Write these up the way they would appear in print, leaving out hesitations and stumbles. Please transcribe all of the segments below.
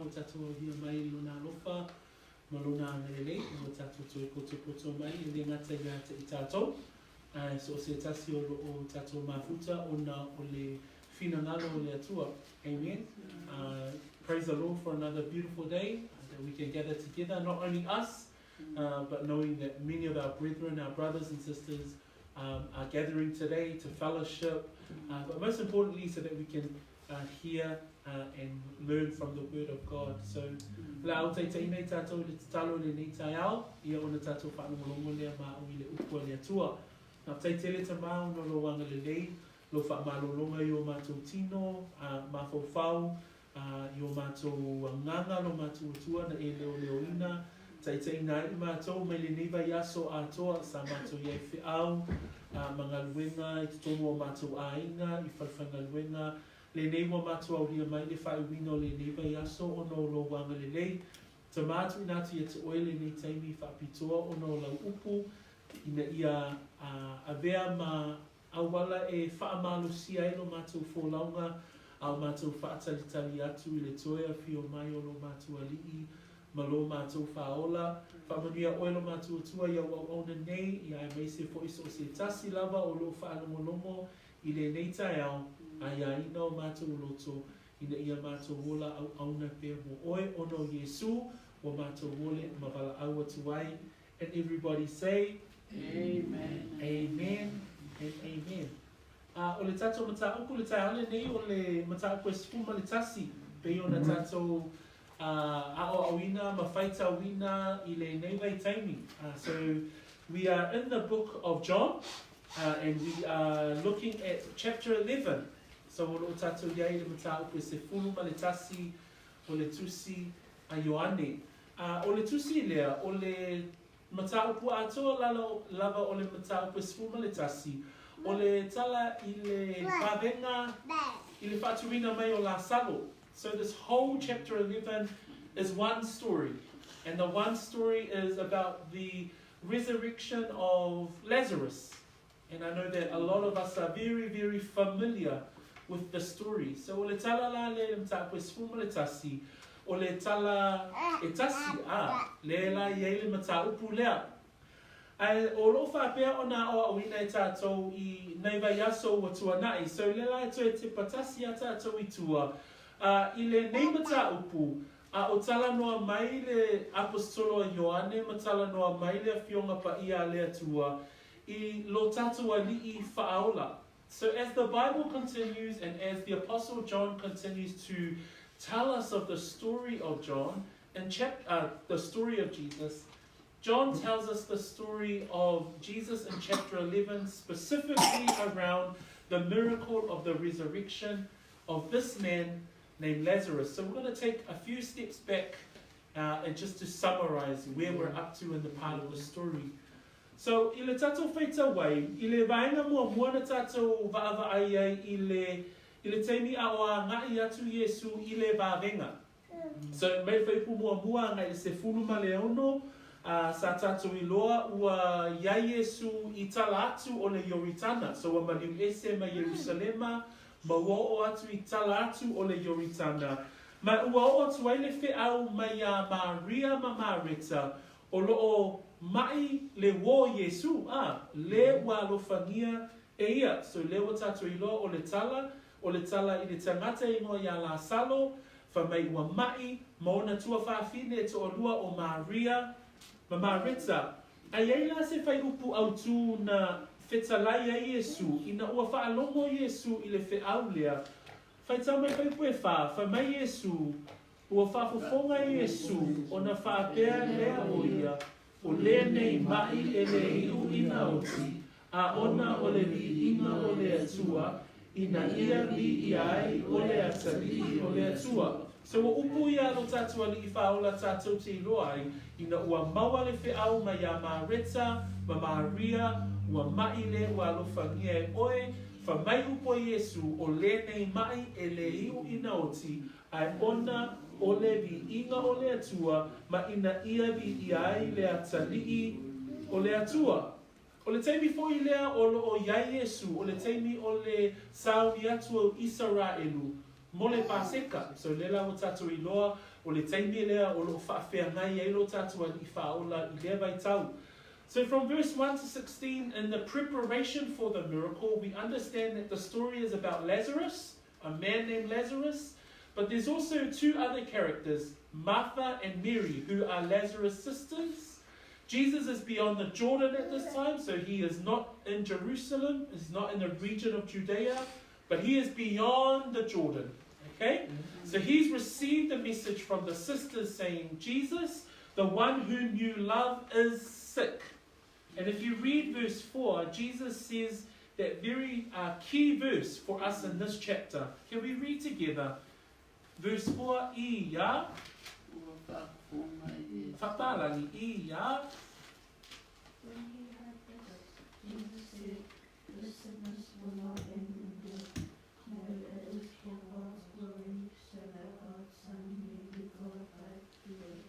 o tatou hia mai luna lofa, ma luna ngalele, o tatou toi poto mai, e le ngata ia te I tatou. So se tasi o tatou mafuta, o le fina ngalo o le atua. Amen. Praise the Lord for another beautiful day that we can gather together, not only us, but knowing that many of our brethren, our brothers and sisters are gathering today to fellowship, but most importantly so that we can hear and learn from the Word of God. So, la o te nei tātou le talo le nei tai au, ia ona tātou whaanumolongo lea ma au I le upua le atua. Nā teitele te mau no lo wanga le lei, lo whaamalolonga I o mātou tino, mawhauwhau, I o mātou nganga no mātou atua na e leo ina, Taitei nā I mātou me le neiva I aso atoa sa mātou iai whiau, mga luenga, I te tono o mātou ainga, I whaiwhanga luenga, le neiva mātou au lia mai le whai wino le neiva I aso o no lo wanga le lei. Te mātou inatu I te oele nei taimi whapitoa o no lau upu, ina ia avea ma awala e whaamalo sia e lo mātou fōlaunga, au mātou whaatalitali atu I le toea whio mai o lo mātou alii, ma lo mātou whaola, whamanuia oelo mātou atua ia waona nei, ia e meise fo iso o se tasi lava o lo whaanongolongo I le nei tai au, a ia ina o mātou loto, ina ia mātou wola au auna pe mo oe ono Yesu, o mātou wole ma wala au atuai, and everybody say, Amen, Amen, and Amen. O le tatou mataupu le tai ale nei o le mataupu e spuma le tasi, pe ona tatou A'o awina, mawhaita awina, I le neiwei taimi. So we are in the book of John, and we are looking at chapter 11. So o lo tātou iai le mataupu e se fuluma le tasi o le tusi a Ioane. O le tusi lea, o le mataupu atoa lava o le mataupu e se fuluma le tasi, o le tala I le pavenga, I le faatuina mai o Lasalo. So this whole chapter 11 is one story. And the one story is about the resurrection of Lazarus. And I know that a lot of us are very, very familiar with the story. So o le tala la le mtapu e sfuma le tasi, o le tala e tasi le la iei le mataupu lea. O lo whapea o nā o awina e tātou I neiva yaso wa tuanai. So le la e to e te patasi a tātou I tua. I le nei mataupu, o tala noa mai le apostolo Ioane, ma tala noa mai le fionga pa ia le atua, I lo tātou alii whaaola. So as the Bible continues and as the apostle John continues to tell us of the story of John and the story of Jesus, John tells us the story of Jesus in chapter 11, specifically around the miracle of the resurrection of this man named Lazarus. So we're going to take a few steps back and just to summarize where we're up to in the part of the story. So, I le tatou whaita wai, I le vaenga mua na tatou vaava ai I le teimi a oa ngai atu Yesu I le vavenga. So, mei whaipu mua ngai se fuluma le ono, sa tatou I loa ua iai Yesu I tala atu o le Yoritana. So, a maliu ese ma Yerusalema, ma ua o atu I tala atu o le Yoritana. Ma ua o atu ai le whiau mai a Maria ma Marita, o loo mai le wo Yesu, le ua lofangia e ia. So le wa tātou I loa o le tala I le tangata ingoa ia Lasalo, fa mai ua mai, ma ona tua whaafine e to o lua o Maria ma Marita. Ai ei la se whai upu au tū na whetalai a Yesu, ina ua whaalongo Yesu I le whiau lea. Whai tau mai whai pue fa mai Yesu, ua whaafofonga Yesu, o na whaapea lea o ia, o le nei mai e le iu ina oti, a ona o le li ina o le atua, ina ia li iai o le atali o le atua. So ua upu ia lo tātua li I whaola tātou te iloai, ina ua maua le whiau mai a Marita, ma Maria, ua mai le ua alofangia e oe, fa mai upo Yesu o le nei mai e le iu ina oti, ai ona o le vi inga o le atua, ma ina ia vi iai le atalii o le atua. O le teimi foi lea o lo o iai Yesu, o le teimi o le sauni atu o Israelu, mole paseka. So lela o tātou I loa, o le taimi lea, o lo whaafea ngai e lo tātou an I whaola I lea vai tau. So from verse 1 to 16, in the preparation for the miracle, we understand that the story is about Lazarus, a man named Lazarus, but there's also two other characters, Martha and Mary, who are Lazarus' sisters. Jesus is beyond the Jordan at this time, so he is not in Jerusalem, he's not in the region of Judea, but he is beyond the Jordan. Okay? So he's received a message from the sisters saying, Jesus, the one whom you love, is sick. And if you read verse 4, Jesus says that very key verse for us in this chapter. Can we read together? Verse 4, Ia. Whakalangi, Ia. When he heard this, Jesus said, the sickness will not end in death. No, it is for God's glory, so that God's Son may be glorified through it.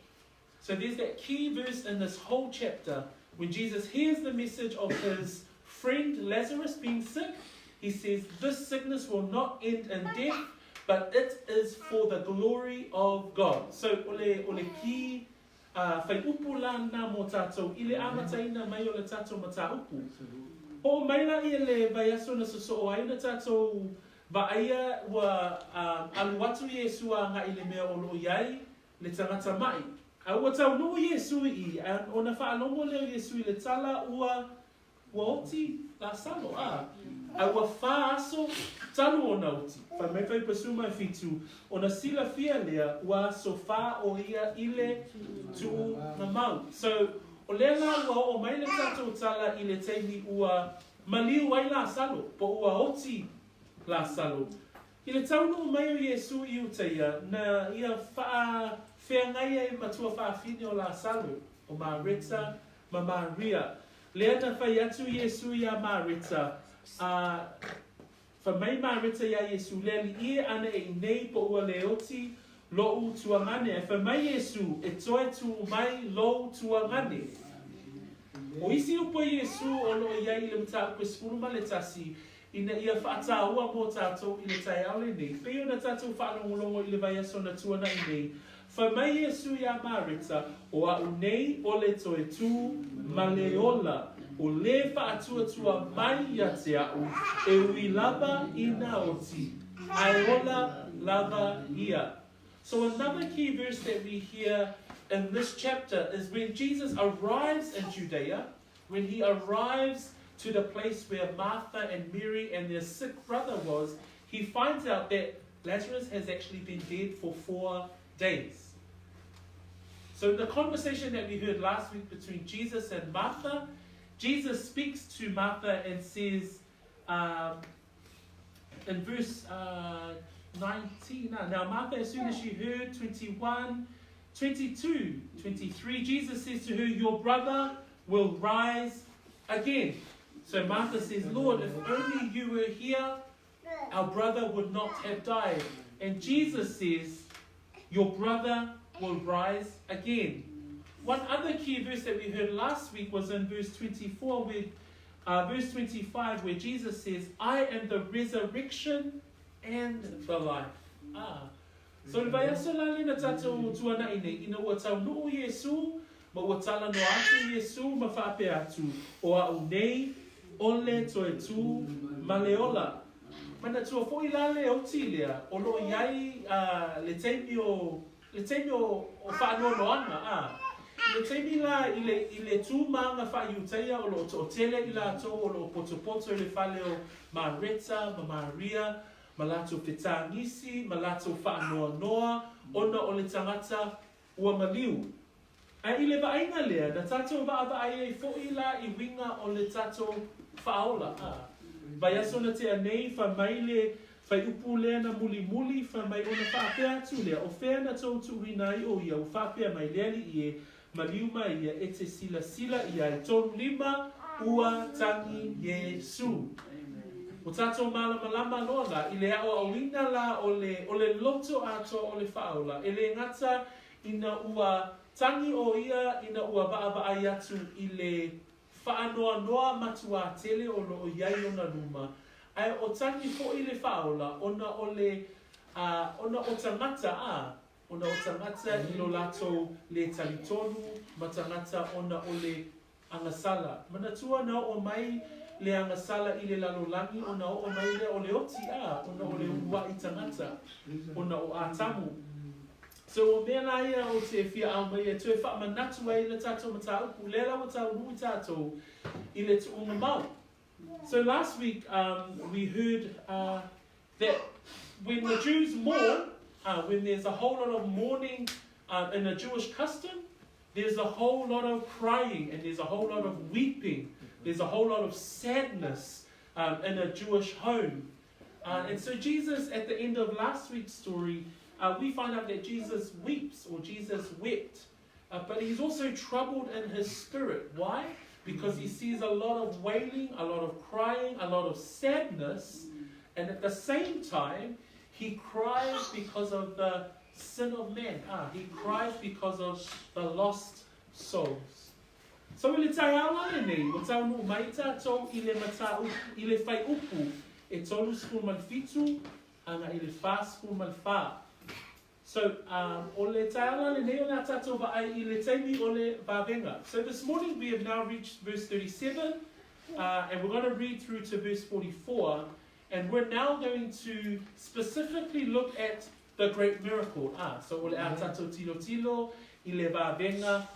So there's that key verse in this whole chapter. When Jesus hears the message of his friend Lazarus being sick, he says, this sickness will not end in death, but it is for the glory of God. So, ole ki whai upu lana mo tātou, ile amataina mai o le tātou mata upu. O maila I le vai aso na soso o aina tātou va aia wa aluatu Yesua nga ile mea o lo iai le tangata mai. Ua tau nuu Yesu I, ona whaalongo leo Yesu I le tala ua oti Lasalo. Ua wha aso talu o nauti. Whamei whai pasuma fitu, ona sila fia lea ua so wha o ia ile tu na mau. So, o lea la ua o mai le tatou tala I le teimi ua maliu ai Lasalo, po ua oti Lasalo. I le tau nuu mai o Yesu I uteia, na ia wha Whea ngai e matua whaafine o Lasalo, o Marita, ma Maria. Lea na whai atu Yesu ia Marita. Whamei Marita ia Yesu, lea li ie ana e nei po ua leoti lo u tuangane. E whamei Yesu, e toe tu mai lo tuangane. O isi upo Yesu o lo iai le mta upe spuruma le tasi, ina ia whaata ua mo tātou I le tai aole nei. Peo na tātou whaanongolongo I le vai aso na tuana I nei. Whamai Yesu ia Marita, o a unei o le toe tū maleola, o le whaatua mai ia te au, e ui lava ina oti, aiola lava ia. So another key verse that we hear in this chapter is when Jesus arrives in Judea, when he arrives to the place where Martha and Mary and their sick brother was, he finds out that Lazarus has actually been dead for 4 days. So in the conversation that we heard last week between Jesus and Martha, Jesus speaks to Martha and says in verse 19, now Martha, as soon as she heard 21, 22, 23, Jesus says to her, your brother will rise again. So Martha says, Lord, if only you were here, our brother would not have died. And Jesus says, your brother will rise again. One other key verse that we heard last week was in verse 24, verse 25, where Jesus says, I am the resurrection and the life. So le vai aso lale na tātou tuana ine, ina ua tau nuu Yesu, ma ua tala no atu Yesu, ma whaape atu, o a unei, ole toe tū, maleola. Mana tua fo I lale o tilea, o lo iai le teimi o whaanono ana. Le teimi la I le tū maanga whaiuteia o lo o tele I la tō o lo poto le whale o Marita, ma Maria, ma lato petangisi, ma lato whaanoa, ona o le tangata ua maliu. A I le vainga lea, na tātou vaava ai fo I la I winga o le tātou whaola. Vai aso na te anei, whamai le, whai upu lea na muli, whamai o na whaapea atu lea, o whea na tau tuurina I o ia, o whaapea mai lea li ie, maliu mai ia, e te sila ia, e tonu lima, ua tangi Yesu. O tātou malama loa, I lea o awina la o le loto ato o le whaola, e le ngata ina ua tangi o ia, ina ua vaava ai atu I le whaanoa matua tele o lo iai o na luma. Ai o tangi fo I le whaola, ona o le ona o tangata ona o tangata I lo lato le talitonu, ma tangata ona o le angasala. Manatua na o mai le angasala I le lalolangi, ona o mai le o le oti ona o le ua I tangata, ona o atamu. So o mea na ia o te fia au mai e tue wha manatu ai le tato mataupu, le la matau nui tato I le tuunga mau. So last week we heard that when the Jews mourn, when there's a whole lot of mourning in a Jewish custom, there's a whole lot of crying and there's a whole lot of weeping. There's a whole lot of sadness in a Jewish home. And so Jesus, at the end of last week's story, we find out that Jesus weeps, or Jesus wept. But he's also troubled in his spirit. Why? Because he sees a lot of wailing, a lot of crying, a lot of sadness. And at the same time, he cries because of the sin of man. He cries because of the lost souls. So I le tai ala nei, o tau no mai tātou I le matau, I le whai upu, e tolu skul malfitu, anga I le wha skul malwha. So, o le tai ala le nei o nga tātou vai I le teimi o le vavenga. So this morning we have now reached verse 37, and we're going to read through to verse 44, and we're now going to specifically look at the great miracle. So o le a tātou tilo tilo, I le vavenga,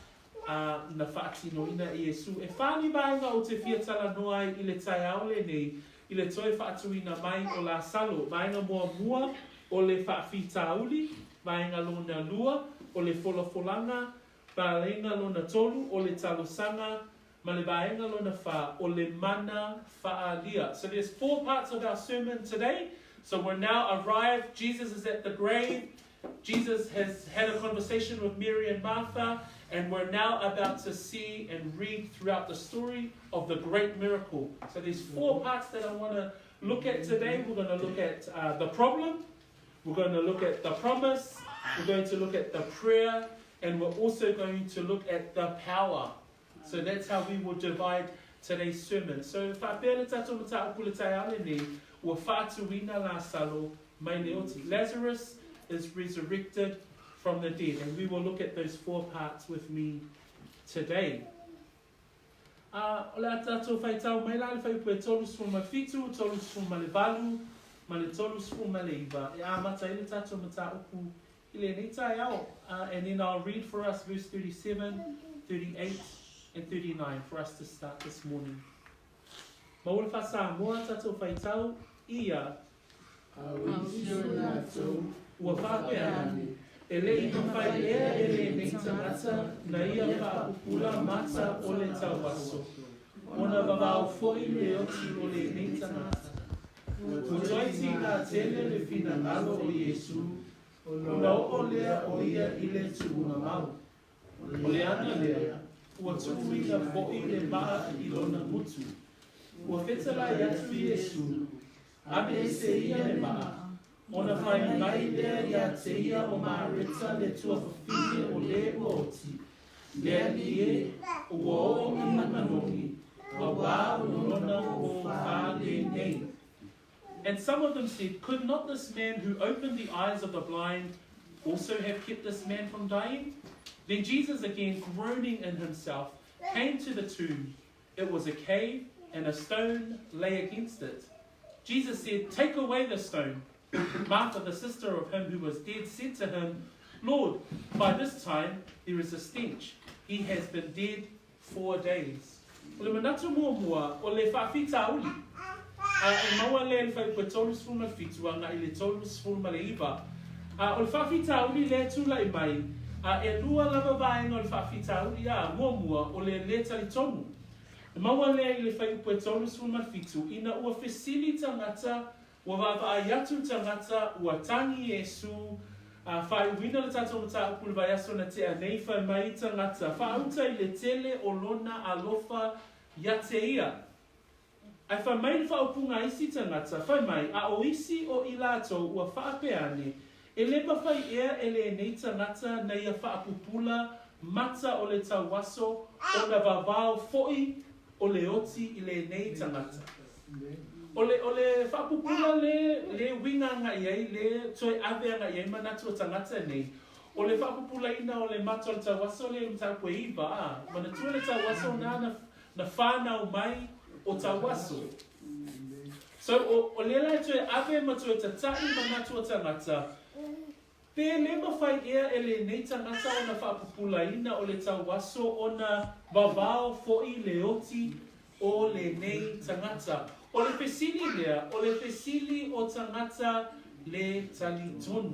na whaatino ina I Yesu. E whani vaenga o te whiatala noai I le tai aole nei, I le toi faatuina mai o Lasalo, vaenga mua o le whaafitauli, vaenga lona lua, o le folafolanga, vaenga lona tolu, o le talosanga, ma le vaenga lona wha, o le mana whaalia. So there's 4 parts of our sermon today. So we're now arrived, Jesus is at the grave, Jesus has had a conversation with Mary and Martha, and we're now about to see and read throughout the story of the great miracle. So there's 4 parts that I want to look at today. We're going to look at the problem, we're going to look at the promise, we're going to look at the prayer, and we're also going to look at the power. So that's how we will divide today's sermon. So Lazarus is resurrected from the dead, and we will look at those 4 parts with me today. Ole atato fai tau mai la le fai pue tolu sfu ma fitu, tolu sfu ma le valu, ma le tolu sfu ma le iva. E amata ile tato mata upu ile nei tai au. And then I'll read for us verse 37, 38, and 39 for us to start this morning. Ma ule fasa moa tato fai tau ia ua whape ane. E le ina whai ea e le nei tangata, na ia wha upula mata o le tawaso. Ona wawao foi le oti o le nei tangata. O toiti ngā tele le whina ngalo o Yesu, ona o lea o ia I le tuunga mau. O le ana lea, ua tuuina foi le maa I lona mutu. Ua whetala atu Yesu, abe se ia le maa. Ona whai mai lea ia te ia o maareta le tua whawhine o le oti. Lea ni e, ua o I manongi, a wā o lona o whāle nei. And some of them said, could not this man who opened the eyes of the blind also have kept this man from dying? Then Jesus, again groaning in himself, came to the tomb. It was a cave, and a stone lay against it. Jesus said, take away the stone. Martha, the sister of him who was dead, said to him, Lord, by this time there is a stench. He has been dead 4 days. O le manatu mua o le whaafita uli. E maua le whai pua tolu sfuma fitu anga I le tolu sfuma le iwa. O le whaafita uli le tula I mai. E lua lava vaenga o le whaafita uli mua o le tali tonu. E maua le I le whai pua tolu sfuma fitu ina ua fesili tangata ua vavaa yatu tangata ua tangi Yesu whai wina le tato mata upulu vai aso na te anei whai mai tangata whauta I le tele o lona alofa ya te ia. Ai whai mai le whaupunga isi tangata whai mai a o isi o ilato ua whaapeane e lepa whai ea ele nei tangata na ia whaapupula mata o le tawaso o na vavao foi o le oti I le nei tangata. Ole whapupula le winga nga iei, le toi awea nga iei manatu o tangata nei. Ole whapupula ina o le mato le tawaso le mtau iwa. Manatua le tawaso na whanau mai o tawaso. So o lela toi awea matu o tatai manatu o tangata. Pe le mawhai ea ele nei tangata o na whapupula ina o le tawaso o na wawao fo'i le oti o le nei tangata. O le pesili lea, o le pesili o tangata le talitonu.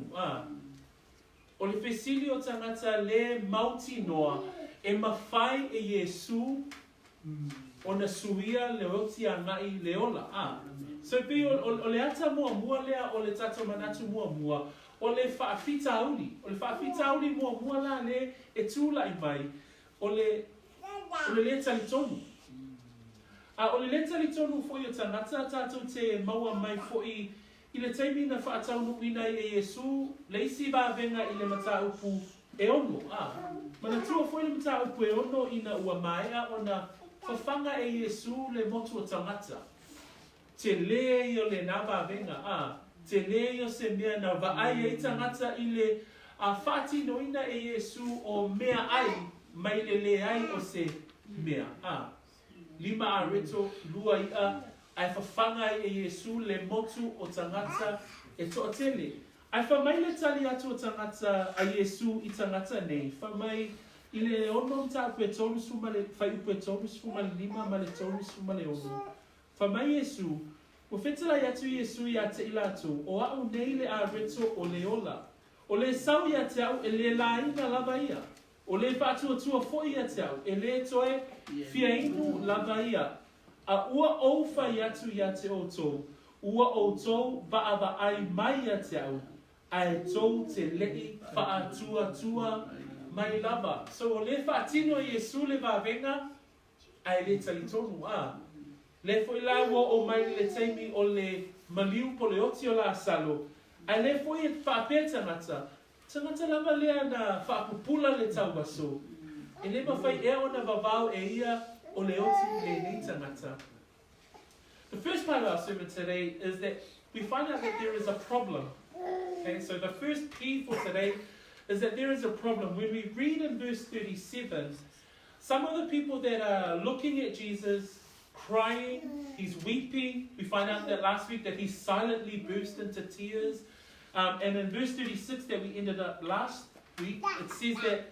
O le pesili o tangata le mauti noa e mawhai e Yesu o na suia le oti a ngai le ola. So pe o le ata mua mua lea o le tato manatu mua mua. O le whaafita auli. O le whaafita auli mua mua la le e tūla i mai. O le talitonu. O le leta li tonu foi o tangata tātou te maua mai foi i le teimi na whaataunu ina e Yesu le isi venga i le mata upu e ono. Mana tua foi le mata upu e ono ina ua maea o na whawhanga e Yesu le motu o tangata. Te le o le nā venga. Te le o se mea na vaai e tangata i le whaati no ina e Yesu o mea ai mai le ai o se mea. Lima a reto, lua ia, ai whawhanga e Yesu le motu o tangata e to'atele. Ai whamai le tali atu o tangata a Yesu i tangata nei. Whamai i le ono mta upe tonu suma le, whai upe tonu suma le lima ma le tonu suma le ono. Whamai Yesu, o whetala atu Yesu i a te ilatu, o au nei le a reto o le ola. O le sau i a te au e le la ina lava ia. O le patu o tua foi a te au, e le toe fia inu lava ia. A ua ou fai atu ia te o tō. Ua o tō va ai mai a te au. Ai tō te lei wha tua mai lava. So o le whaatino Yesu le venga, ai le talitonu Le foi la ua o mai le teimi o le maliu po le oti o Lasalo. Ai le foi e whaapea tangata. Tangata lava lea na whaapupula le tauwaso. E le mawhai ea o na wawao e ia o le oti le nei tangata. The first part of our sermon today is that we find out that there is a problem. Okay, so the first P for today is that there is a problem. When we read in verse 37, some of the people that are looking at Jesus, crying, he's weeping. We find out that last week that he silently burst into tears. And in verse 36 that we ended up last week, it says that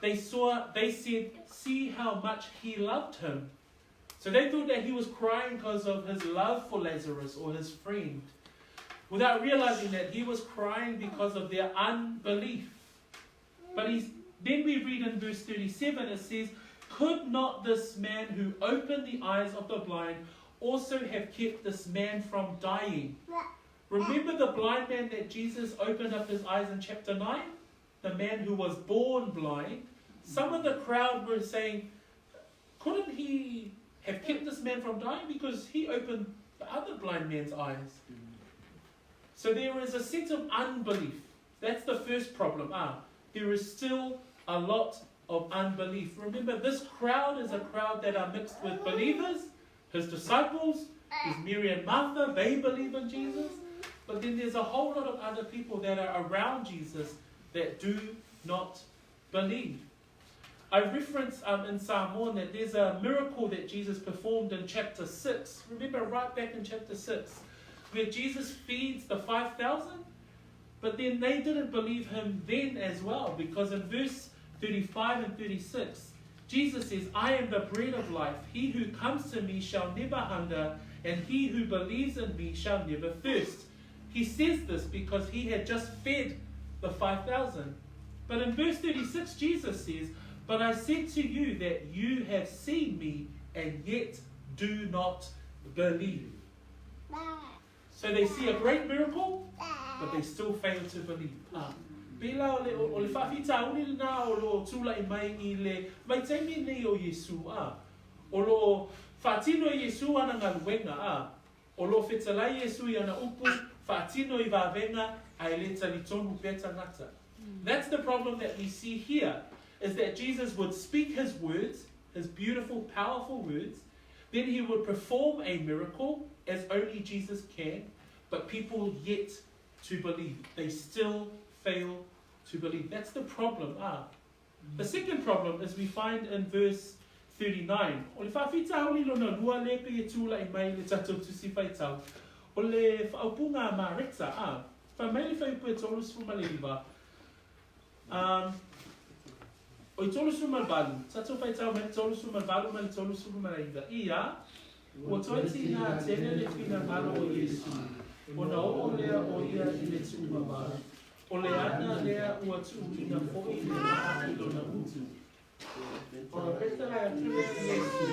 they said, see how much he loved him. So they thought that he was crying because of his love for Lazarus or his friend, without realizing that he was crying because of their unbelief. But then we read in verse 37, it says, could not this man who opened the eyes of the blind also have kept this man from dying? Remember the blind man that Jesus opened up his eyes in chapter 9? The man who was born blind. Some of the crowd were saying, couldn't he have kept this man from dying? Because he opened the other blind man's eyes. So there is a sense of unbelief. That's the first problem. There is still a lot of unbelief. Remember, this crowd is a crowd that are mixed with believers. His disciples, there's Mary and Martha, they believe in Jesus. But then there's a whole lot of other people that are around Jesus that do not believe. I reference in Psalm 1 that there's a miracle that Jesus performed in chapter 6. Remember right back in chapter 6, where Jesus feeds the 5,000? But then they didn't believe him then as well, because in verse 35 and 36, Jesus says, I am the bread of life. He who comes to me shall never hunger, and he who believes in me shall never thirst. He says this because he had just fed the 5,000. But in verse 36, Jesus says, but I said to you that you have seen me, and yet do not believe. So they see a great miracle, but they still fail to believe. Pela o le whawhita uni na o lo tula I mai I le mai teimi nei o Yesu. O lo whatino I Yesu ana ngā luenga. O lo whetalai Yesu I ana upu, whatino I wawenga, ai le talitonu pē tangata. That's the problem that we see here, is that Jesus would speak his words, his beautiful, powerful words, then he would perform a miracle as only Jesus can, but people yet to believe. They still fail to believe. That's the problem. The second problem is we find in verse 39. O le whawhitau ni lona lua lepe e tūla I mai le tatou tusi whaitau. O le whaupunga mareta. Whamai le whaipu e tolu suma le iwa. O I tolu suma balu. Tatou whaitau me tolu suma balu ma le tolu suma le iwa. Ia, o toiti nga tene le whina malo o Yesu. O na o lea o ia I le tuma balu. O le ana lea ua tu ina fōi le maa I lona utu. O na petara e tue Yesu,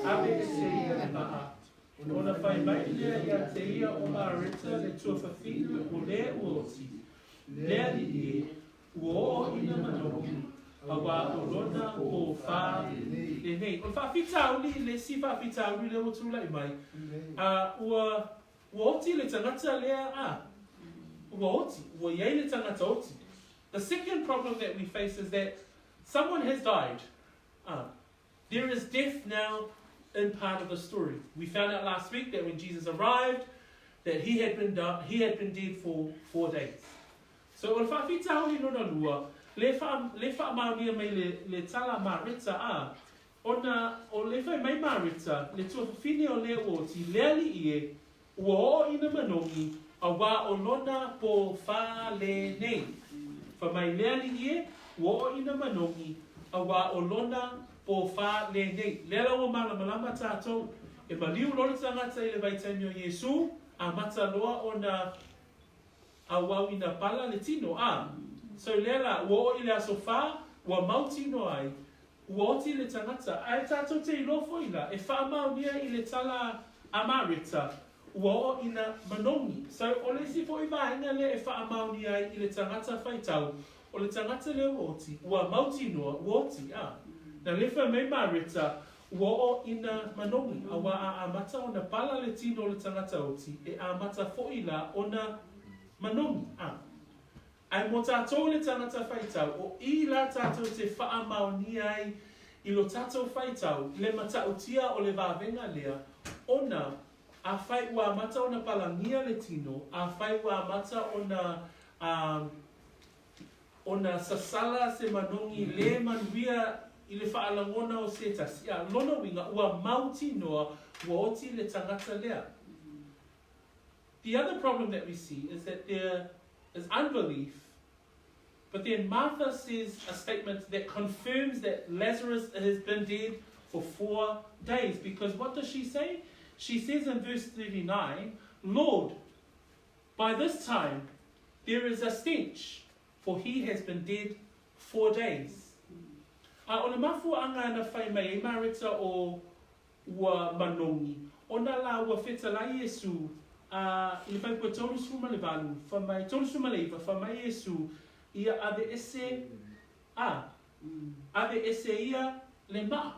ave e se ia le maa. O na whai mai lea ia te ia o mareta le tua whawhina o lea uoti. Lea li e, ua o ina manoki, a wā o lona o whā le nei. O whawhitau li, le si whawhitau li le o tūla I mai. Ua oti le tangata lea The second problem that we face is that someone has died. There is death now in part of the story. We found out last week that when Jesus arrived, that he had been dead for 4 days. So o whawhitau I nona lua, le whaamaunia mai le tala marita o le whai mai marita, le tua whine o lea oti, lea li ie, ua o ina manongi, a wā o lona po whā le nei. Whamai lea li ie, ua o ina manongi, a wā o lona po whā le nei. Lea lau o malama tātou, e maliu lona tangata I le vaitami o Yesu, a mata loa o na a wau ina pala le tino. So lea la, ua o I le aso whā, ua mauti no ai, ua oti le tangata. Ai tātou te ilofo ila, e whaamaunia I le tala amarita, ua o ina manongi. So o le sifo I vahenga le e whaamauni ai I le tangata whaitau, o le tangata le oti, ua mauti noa, ua oti. Na lefa mei marita, ua o ina manongi, a wa a amata o na pala le tino o le tangata oti, e a amata foila o na manongi. Ai mo tātou le tangata whaitau, o I la tātou te whaamauni ai I lo tātou whaitau, le matautia o le vāvenga lea, ona a whai ua mata o na palangia le tino, a whai ua mata o na sasala se manongi le manuia I le whaalangona o se tasi. Lona winga ua mauti noa ua oti le tangata lea. The other problem that we see is that there is unbelief, but then Martha says a statement that confirms that Lazarus has been dead for 4 days. Because what does she say? She says in verse 39, Lord, by this time there is a stench, for he has been dead 4 days. O na mafu anga na whai mai e marita o ua manongi. O na la ua whetala Yesu, I le whai kua tolu suma le valu, whamai tolu suma le iwa, whamai Yesu, ia ave ese, ave ese ia le maa.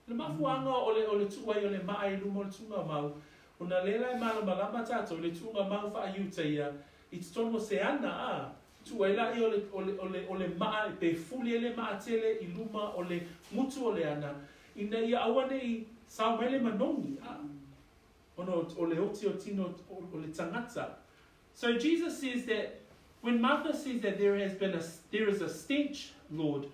Le mafuanga o le tuai o le maa I lumo le tunga mau. O na lela I malama tātou le tunga mau wha ayuta ia. I tono se ana tuai la I o le maa pe fuli le maa tele I luma o le mutu o le ana. Ina ia awane I sao mai le manongi. O le oti o tino o le tangata. So Jesus says that when Martha says that there is a stench, Lord,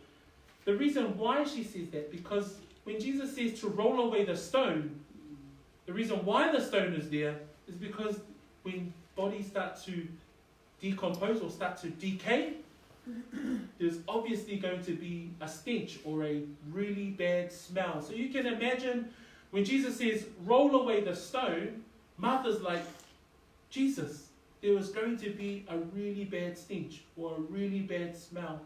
the reason why she says that, because when Jesus says to roll away the stone, the reason why the stone is there is because when bodies start to decompose or start to decay, there's obviously going to be a stench or a really bad smell. So you can imagine when Jesus says, roll away the stone, Martha's like, Jesus, there was going to be a really bad stench or a really bad smell.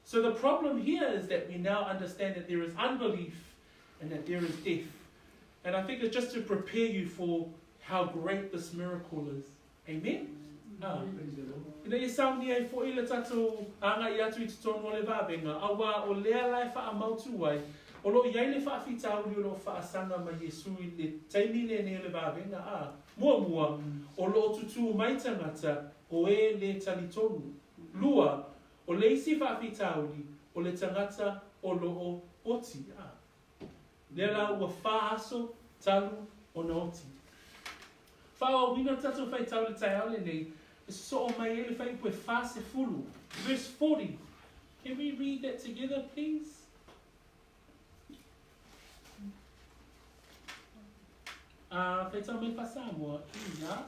So the problem here is that we now understand that there is unbelief and that there is death. And I think it's just to prepare you for how great this miracle is. Amen? Ina I sauni ai fo ila tatou anga I atu I tonu o le vābenga, awa o lea lai wha amautu ai, o lo iai le wha whitau li o lo wha asanga ma Yesu I le taimi le ne le vābenga, mua, o lo tutu mai tangata, o e le talitonu. Lua, o le isi wha whitau li, o le tangata o lo o oti. Lela ua whaaso talu o na oti. Whaua wina tato whai tau le tai aole nei, e so o mai ele whai pue whaase fulu. Verse 40. Can we read that together, please? Whai tau mai whasamoa, ia.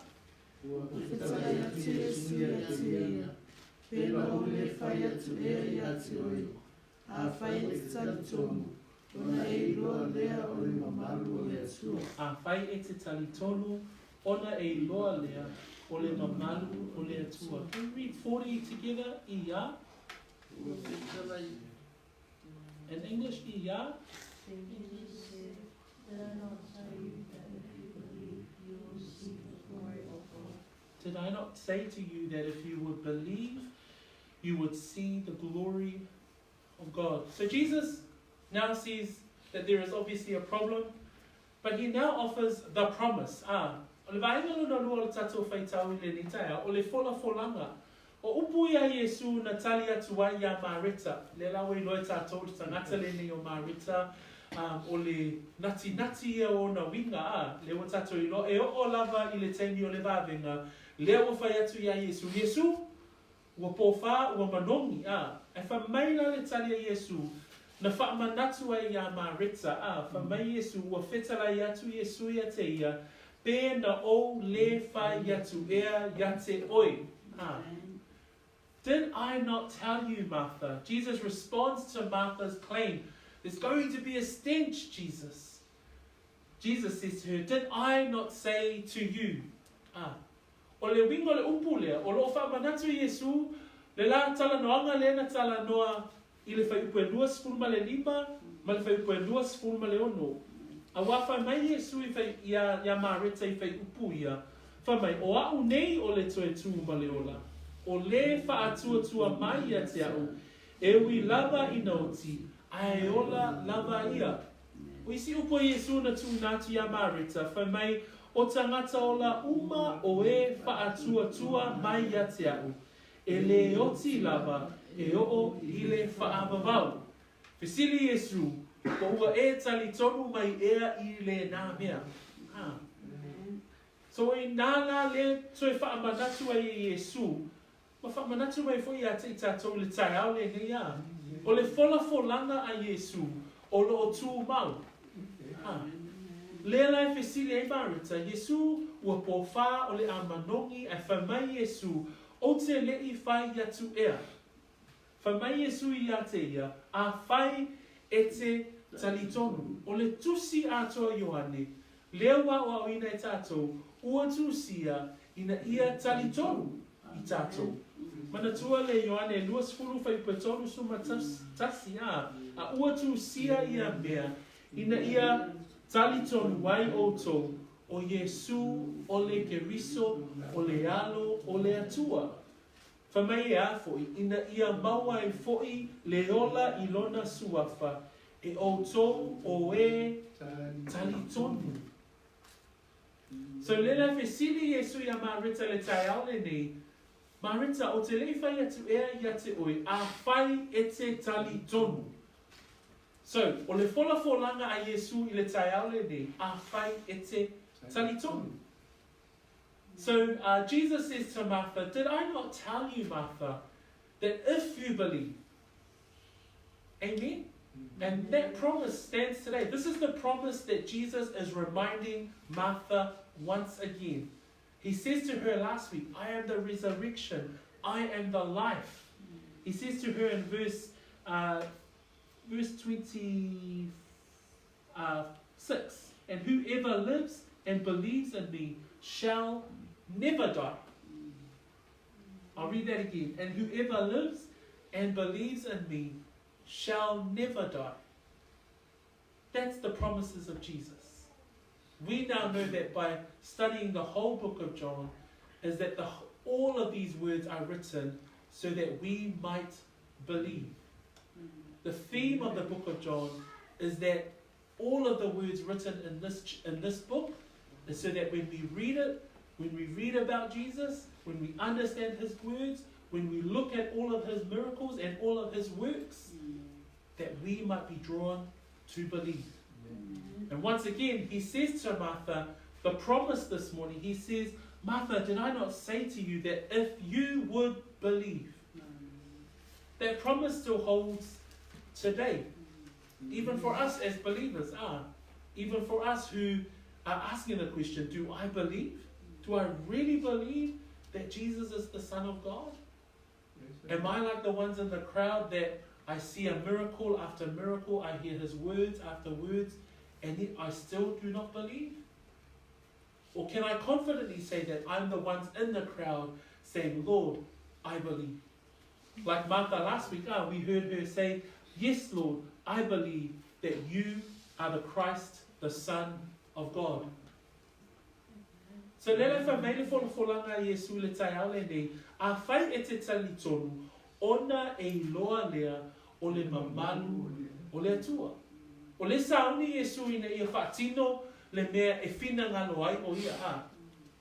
Whai atu e sui atu ia. Pena ole whai atu e atu oi. A whai e tali tonu. Ona e loa lea o le mamalu o le atua. A whai e te tali tonu, ona e loa lea o le mamalu o le atua. Can we read 40 together? Ia. In English, ia. Jesus said, "Did I not tell you that if you believe, you will see the glory of God?" Did I not say to you that if you would believe, you would see the glory of God? So Jesus now sees that there is obviously a problem, but he now offers the promise. O le vaenga luna lua o tatou whaitau I le nitaia, o le fola folanga. O upu ia Iesu na tali atu ai ia Marita. Le lawa I loe tatou te tangata le nei o Marita. O le nati ia o na winga. Le o tatou I loe. E o lava I le teimi o le vavenga. Le o whai atu ia Iesu. Iesu, ua pōwha, ua manongi. E whamaila le tali a Iesu. Na whaamanatu ai ia Marita. Whamai Iesu, ua whetala I atu Iesu ia te ia. Pē na o le whai atu ea ia te oi. Did I not tell you, Martha? Jesus responds to Martha's claim. There's going to be a stench, Jesus. Jesus says to her, did I not say to you? O le wingo le upu lea, o lo whaamanatu Iesu, le la tala noanga le na tala noa, I le whai upu e lua sfulma le lima, ma le whai upu e lua sfulma le ono. A wawhai mai Iesu I whai ia Marita I whai upu ia. Whai mai, o au nei o le toe tū ma le ola. O le whaatua mai ia te au, e ui lava I nauti, ai ola lava ia. O isi upo Iesu na tū nātu ia Marita, whai mai o tangata ola uma o e whaatua mai ia te au. E le oti lava, e o I le whaamavau. Fesili Iesu, ko ua e tali tonu mai ea I le nā mea. So I nāla le toe whaamanatu ai Iesu, ma whaamanatu mai fo ia te tātou le tai au le ngai a. O le fola folanga a Iesu, o lo o tū mau. Le lai fesili ai Marita, Iesu ua pōwha o le amanongi e whamai Iesu, o te lei whai atu ea. Whamai Iesu I a te ia, a whai e te talitonu. O le tusi atoa Ioane, lea wa o awina e tātou, ua tusia ina ia talitonu I tātou. Mana tua le Ioane, lua sfuru whai petonu suma tasi a ua tusia ia mea, ina ia talitonu wai o tō, o Iesu, o le keriso, o le alo, o le atua. Whamai e a foi, ina ia maua e foi le ola I lona suafa, e o tō o e talitonu. So lela fesili Iesu ia Marita le tai au le nei, Marita o te lei whai atu ea ia te oi, a whai e te talitonu. So, o le fola folanga a Iesu I le tai au le nei, a whai e te talitonu. So Jesus says to Martha, did I not tell you, Martha, that if you believe, amen? And that promise stands today. This is the promise that Jesus is reminding Martha once again. He says to her last week, I am the resurrection, I am the life. He says to her in verse 26, and whoever lives and believes in me shall never die. I'll read that again. And whoever lives and believes in me shall never die. That's the promises of Jesus. We now know that by studying the whole book of John, is that all of these words are written so that we might believe. The theme of the book of John is that all of the words written in this book is so that when we read it, when we read about Jesus, when we understand his words, when we look at all of his miracles and all of his works, that we might be drawn to believe. And once again, he says to Martha, the promise this morning, he says, Martha, did I not say to you that if you would believe? That promise still holds today. Even for us as believers, even for us who are asking the question, do I believe? Do I really believe that Jesus is the Son of God? Am I like the ones in the crowd that I see a miracle after miracle, I hear his words after words, and yet I still do not believe? Or can I confidently say that I'm the ones in the crowd saying, Lord, I believe? Like Martha last week, we heard her say, yes, Lord, I believe that you are the Christ, the Son of God. So lele fa mele folanga Yesu le tai au le nei, a fai e te tali tonu, ona e loa lea o le mamalu o le atua. O le sauni Yesu ina ia whaatino le mea e whina ngalo ai o ia a.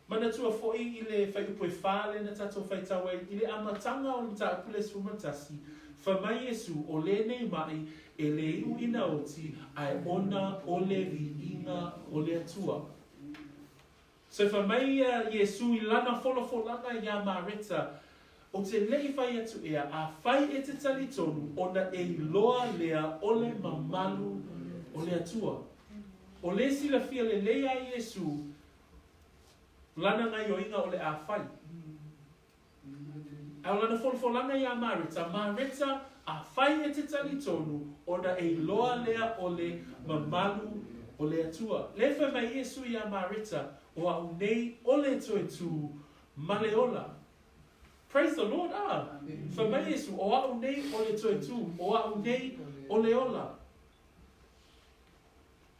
Mana tua foi I le whai upoe whale na tato whai tawai, I le amatanga o le ta apule sumatasi, whamai Yesu o le nei mai e le iu ina oti ai ona o le viinga o le atua. So whamai Yesu I lana folanga ia mareta, o te lei whai atu ea, a whai e te tali tonu, ona e loa lea o le mamalu o le atua. O le sila fia le lea Yesu, lana ngai o inga o le a whai. Au lana folanga ia mareta, a whai e te tali tonu, ona e loa lea o le mamalu o le atua. Le whamai Yesu ia mareta, o au nei o le toetu maleola. Praise the Lord, whamai Yesu, o au nei o le toetu, o au nei o le ola.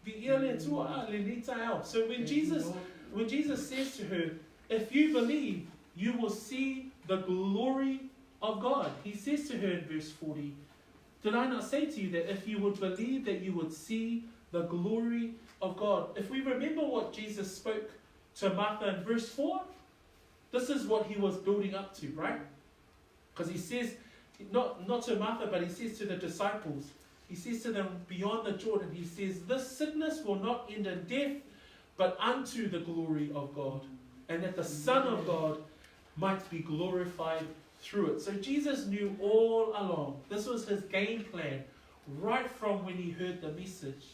Vi le tua le nita au. So when Jesus says to her, if you believe, you will see the glory of God. He says to her in verse 40, did I not say to you that if you would believe that you would see the glory of God? If we remember what Jesus spoke to Martha in verse 4, this is what he was building up to, right? Because he says, not to Martha, but he says to the disciples, he says to them beyond the Jordan, he says, this sickness will not end in death, but unto the glory of God, and that the Son of God might be glorified through it. So Jesus knew all along. This was his game plan, right from when he heard the message.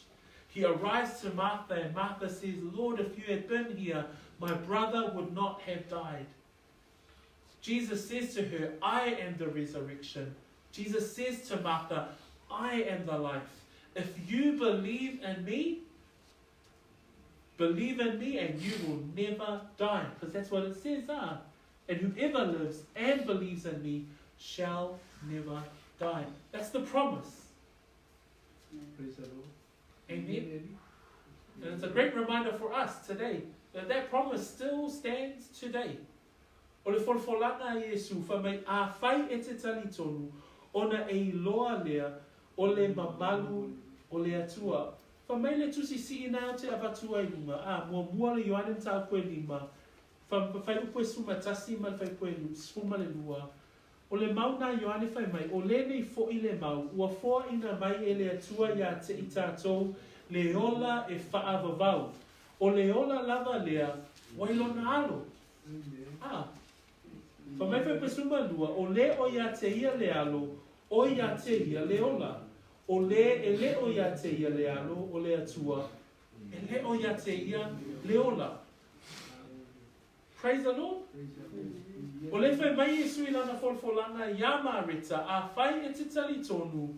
He arrives to Martha, and Martha says, Lord, if you had been here, my brother would not have died. Jesus says to her, I am the resurrection. Jesus says to Martha, I am the life. If you believe in me and you will never die. Because that's what it says, And whoever lives and believes in me shall never die. That's the promise. Praise the Lord. Amen. And it's a great reminder for us today that promise still stands today. O le folfolanga Yesu, whamai a whai e te tali tonu, ona e loa lea, o le mamalu, o le atua. Whamai le tusi si ina te abatua I lunga, mua le Ioane tau koe lima, whai upoe suma tasi ma whai koe suma le lua. O le mauna Ioane whai mai, o le nei fo I le mau, ua foa ina mai e le atua ia te I tātou, le ola e whaavavau. O le ola lava lea, wailona alo. Whamai whai pesuma lua, o le o ia te ia le alo, o ia te ia le ola. O le e le o ia te ia le alo, o le atua, e le o ia te ia le ola. Praise the Lord. O le whai mai Yesu I lana folfolanga Iama rita, a whai e te tali tonu,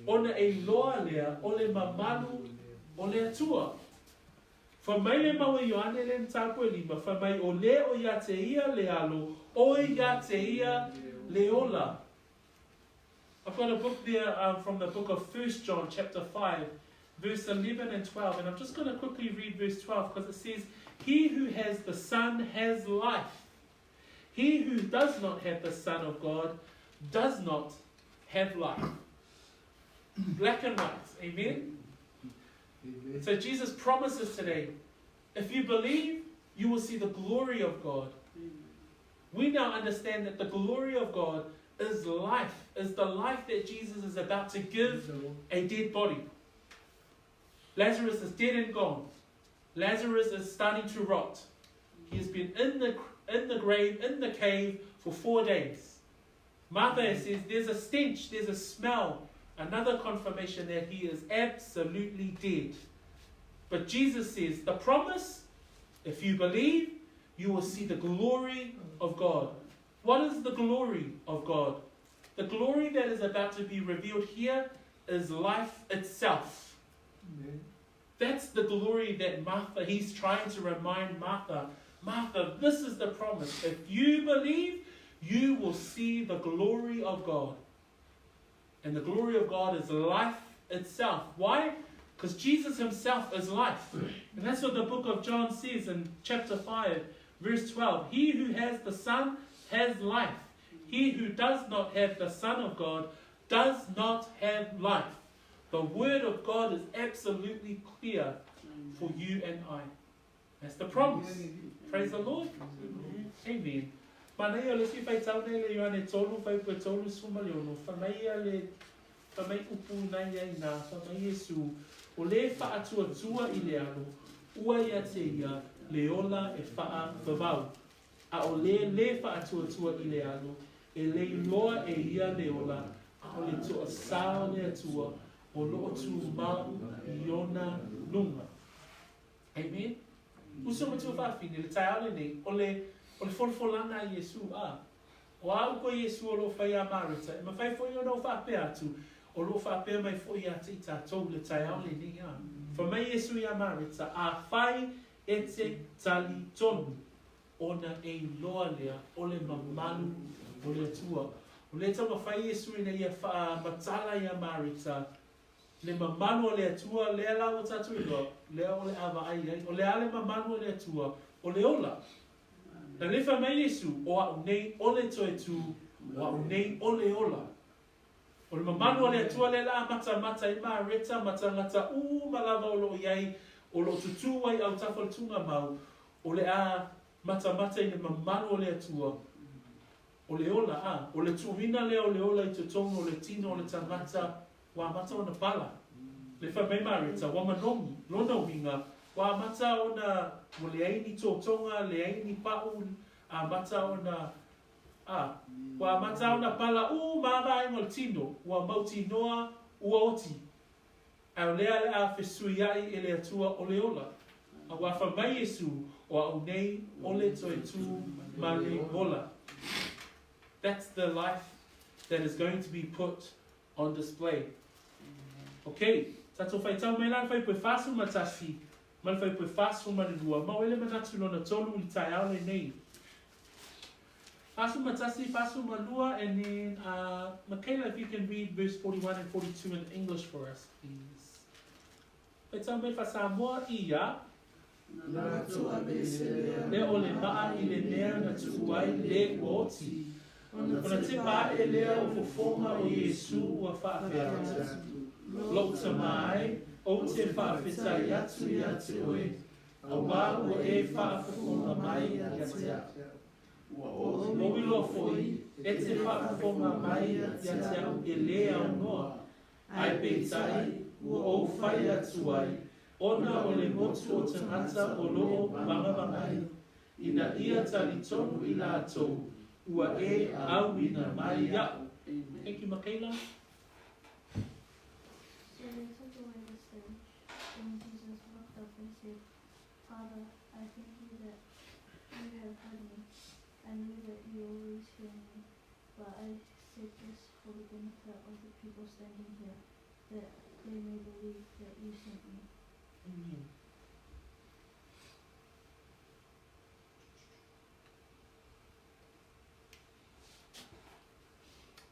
ona e loa lea, o le mamalu, o le atua. Whamai le mau Ioane le mtapu e lima, whamai o le o ia te ia le alo, o ia te ia le ola. I've got a book there from the book of 1 John chapter 5, verse 11 and 12. And I'm just going to quickly read verse 12 because it says, he who has the Son has life. He who does not have the Son of God does not have life. Black and white. Amen? Amen. So Jesus promises today, if you believe, you will see the glory of God. We now understand that the glory of God is life, is the life that Jesus is about to give a dead body. Lazarus is dead and gone. Lazarus is starting to rot. He has been in the grave, in the cave for 4 days. Martha says there's a stench, there's a smell. Another confirmation that he is absolutely dead. But Jesus says, the promise, if you believe, you will see the glory of God. What is the glory of God? The glory that is about to be revealed here is life itself. Amen. That's the glory that Martha, he's trying to remind Martha. Martha, this is the promise. If you believe, you will see the glory of God. And the glory of God is life itself. Why? Because Jesus himself is life. And that's what the book of John says in chapter 5, verse 12. He who has the Son has life. He who does not have the Son of God does not have life. The word of God is absolutely clear for you and I. That's the promise. Praise the Lord. Amen. Manai le si fai tau nei le Ioane tolu fai pue tolu sumaliono. Whamai le whamai upu nai ai nā whamai Yesu. O le wha atua I le alo. Ua ia te ia le ola e wha vavau. A o le wha atua I le alo. E le loa e ia le ola. A o le toa sao le atua. O loo tu mau I ona lunga. Amen. Uso ma tua whawhine le tai ale nei. O le folfolanga I Yesu a. O au ko Yesu o lo whai a marita. E ma whai fo I ono whapea atu. O lo whapea mai fo I ati I tātou le tai ale nei a. Wha mai Yesu I a marita. A whai e te tali tonu. Ona e loa lea. O le mamalu o le atua. O le tama whai Yesu I ia wha matala I a marita. Le mamalu o le atua. Lea lau o tatu I loa. Lea o le awa ai ai. O le ale mamalu o le atua. O le ola. Na le wha mai Yesu, o au nei o le toe tu, o au nei o le ola. O le mamanu o le atua le la mata I maa reta, mata ngata malawa o lo iai, o lo tutu wai au tawhal tunga mau, o le a mata I le mamanu o le atua. O le ola o le tuwina le o le ola I tutongo, o le tino o le tangata, wa mata o na pala. Le wha mai maa reta, wa manongi, lona winga, wa mata o na mo le aini tōtonga, le aini pau, a mata o na wa mata o na pala mawa ingo le tino, wa mauti noa ua oti. A lea le a whesui ai e le atua o le ola. A wa whamai Yesu o au nei o le toi tu ma le ola. That's the life that is going to be put on display. Okay, tato whai tau mai lan whai pui whasu matafi. Man fai pui whasu marirua. Mau ele manatu lona tolu I tai aole nei. Whasu matasi, whasu malua, and then Michaela, if you can read verse 41 and 42 in English for us, please. Pai tau me whasamoa ia. Le ole maa I le mea na tuai le oti. Ona te pā e lea o fofonga o Yesu ua whaafeata. Lota mai. O te whaawhitai atu I te oe, a wā ua e whaafafonga mai I te au. O wilo foi, e te whaafafonga mai I te au e lea o noa. Ai peitai, ua o whai atu ai, ona o le motu o tangata o loo wangawangai. Ina ia tali tonu I la atou, ua e awina mai au. Thank you, Michaela. When Jesus looked up and said, Father, I thank you that you have heard me. I know that you always hear me, but I said this for the benefit of the people standing here, that they may believe that you sent me. Amen.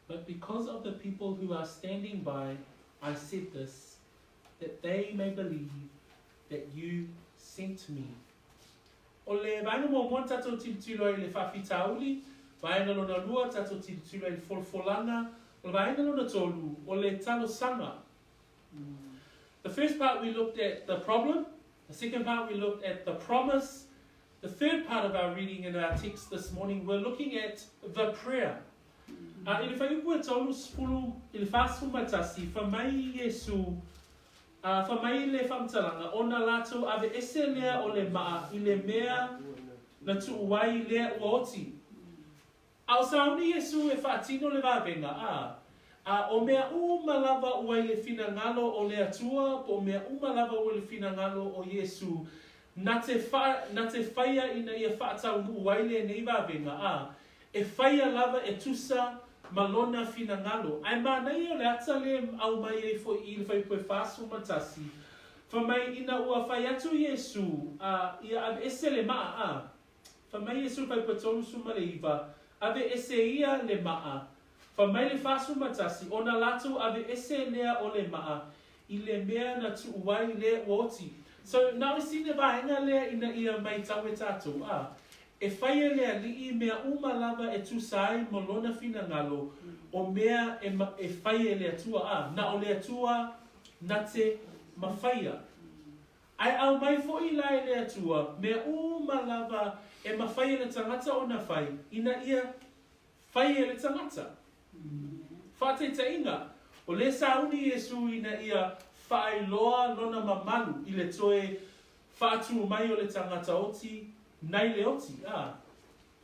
But because of the people who are standing by, I said this, that they may believe that you sent me. O le vaina mo mo tato tilo I le whawhitauli, vaina lona lua tato tilo I le folfolanga, o le vaina lona tolu, o le talo sanga. The first part we looked at the problem, the second part we looked at the promise, the third part of our reading in our text this morning, we're looking at the prayer. I le whai ua tolu spulu, I le whasu matasi, whamai Yesu, Whamai le whamtalanga, ona lātou ave ese lea o le maa i le mea na tuuai lea ua oti. Au sauni Yesu e whaatino le wawenga, o mea malava ua i le whina ngalo o le atua, po mea malava ua le whina ngalo o Yesu, na te whaia ina ia whaatau uai le nei wawenga, e whaia lava e tusa malona whina ngalo. Ai mānei o le ata le au mai e fo i le whaipoe whāsu matasi. Whamai ina ua whai atu Yesu, ia ave ese le maa, Whamai Yesu whaipoe tolu suma le iwa, ave ese ia le maa. Whamai le whāsu matasi, ona latu ave ese lea o le maa, i le mea na tu uai le woti. So, nā sine vahenga lea ina ia mai tau e tātou, e whaia lea li I mea lava e tu sai molona whina ngalo o mea e whaia lea tua na o lea tua na te mawhaia. Ai au mai fo I lai lea tua mea lava e mawhaia le tangata o na whai ina ia whaia le tangata. Whate te inga o le sauni Yesu ina ia whaai loa lona mamalu I le toe whaatu mai o le tangata oti Nai le oti,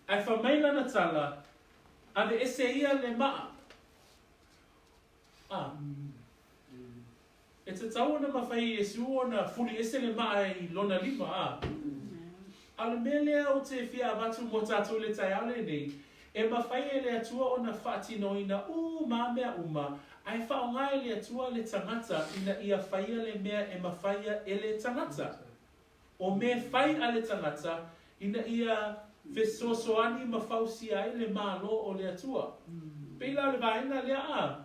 ai whamai lana tala, ave ese ia le maa. E te tau na mawhai Yesu o na furi ese le maa I lona lima, Ale mea lea o te whia avatu mo tātou le tai ale nei, e mawhai e le atua o na whaatino ina mea ai whaongai le atua le tangata ina ia whaia le mea e mawhaia e le tangata. O me whai a le tangata, ina ia fesosoani mawhausi ai le malo o le atua. Peila le vaina lea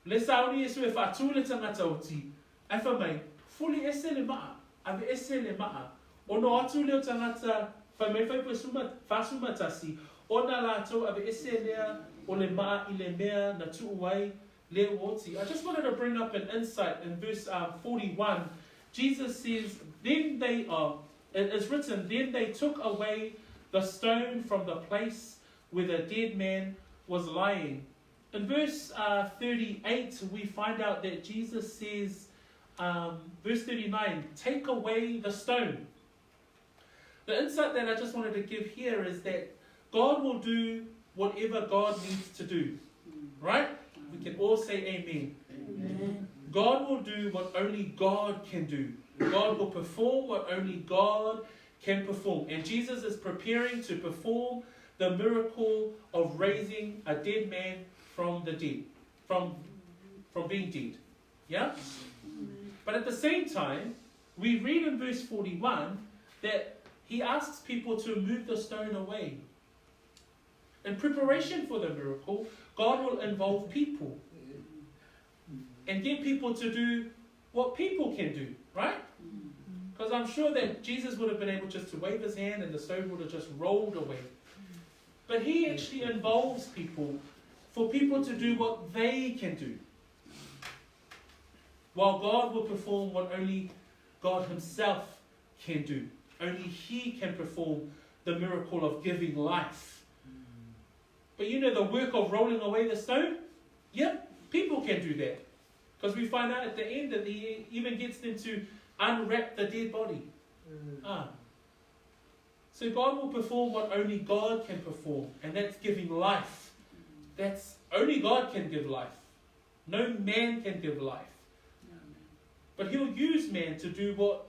Le sauni Yesu e whaatu le tangata oti. Ai whamai, fuli ese le maa, ave ese le maa. Ono atu leo tangata, whamai whaipua whasumatasi, ona lātou ave ese lea o le maa I le mea na tuuai le oti. I just wanted to bring up an insight in verse 41. Jesus says, then they are, it is written, then they took away the stone from the place where the dead man was lying. In verse 38, we find out that Jesus says, verse 39, take away the stone. The insight that I just wanted to give here is that God will do whatever God needs to do. Right? We can all say amen. Amen. God will do what only God can do. God will perform what only God can perform. And Jesus is preparing to perform the miracle of raising a dead man from the dead, from being dead. Yeah? But at the same time, we read in verse 41 that he asks people to move the stone away. In preparation for the miracle, God will involve people and get people to do what people can do, right? Because I'm sure that Jesus would have been able just to wave his hand and the stone would have just rolled away. But he actually involves people for people to do what they can do. While God will perform what only God himself can do. Only he can perform the miracle of giving life. But you know the work of rolling away the stone? Yep, people can do that. Because we find out at the end that he even gets them to unwrap the dead body. So God will perform what only God can perform, and that's giving life. That's only God can give life. No man can give life. But he'll use man to do what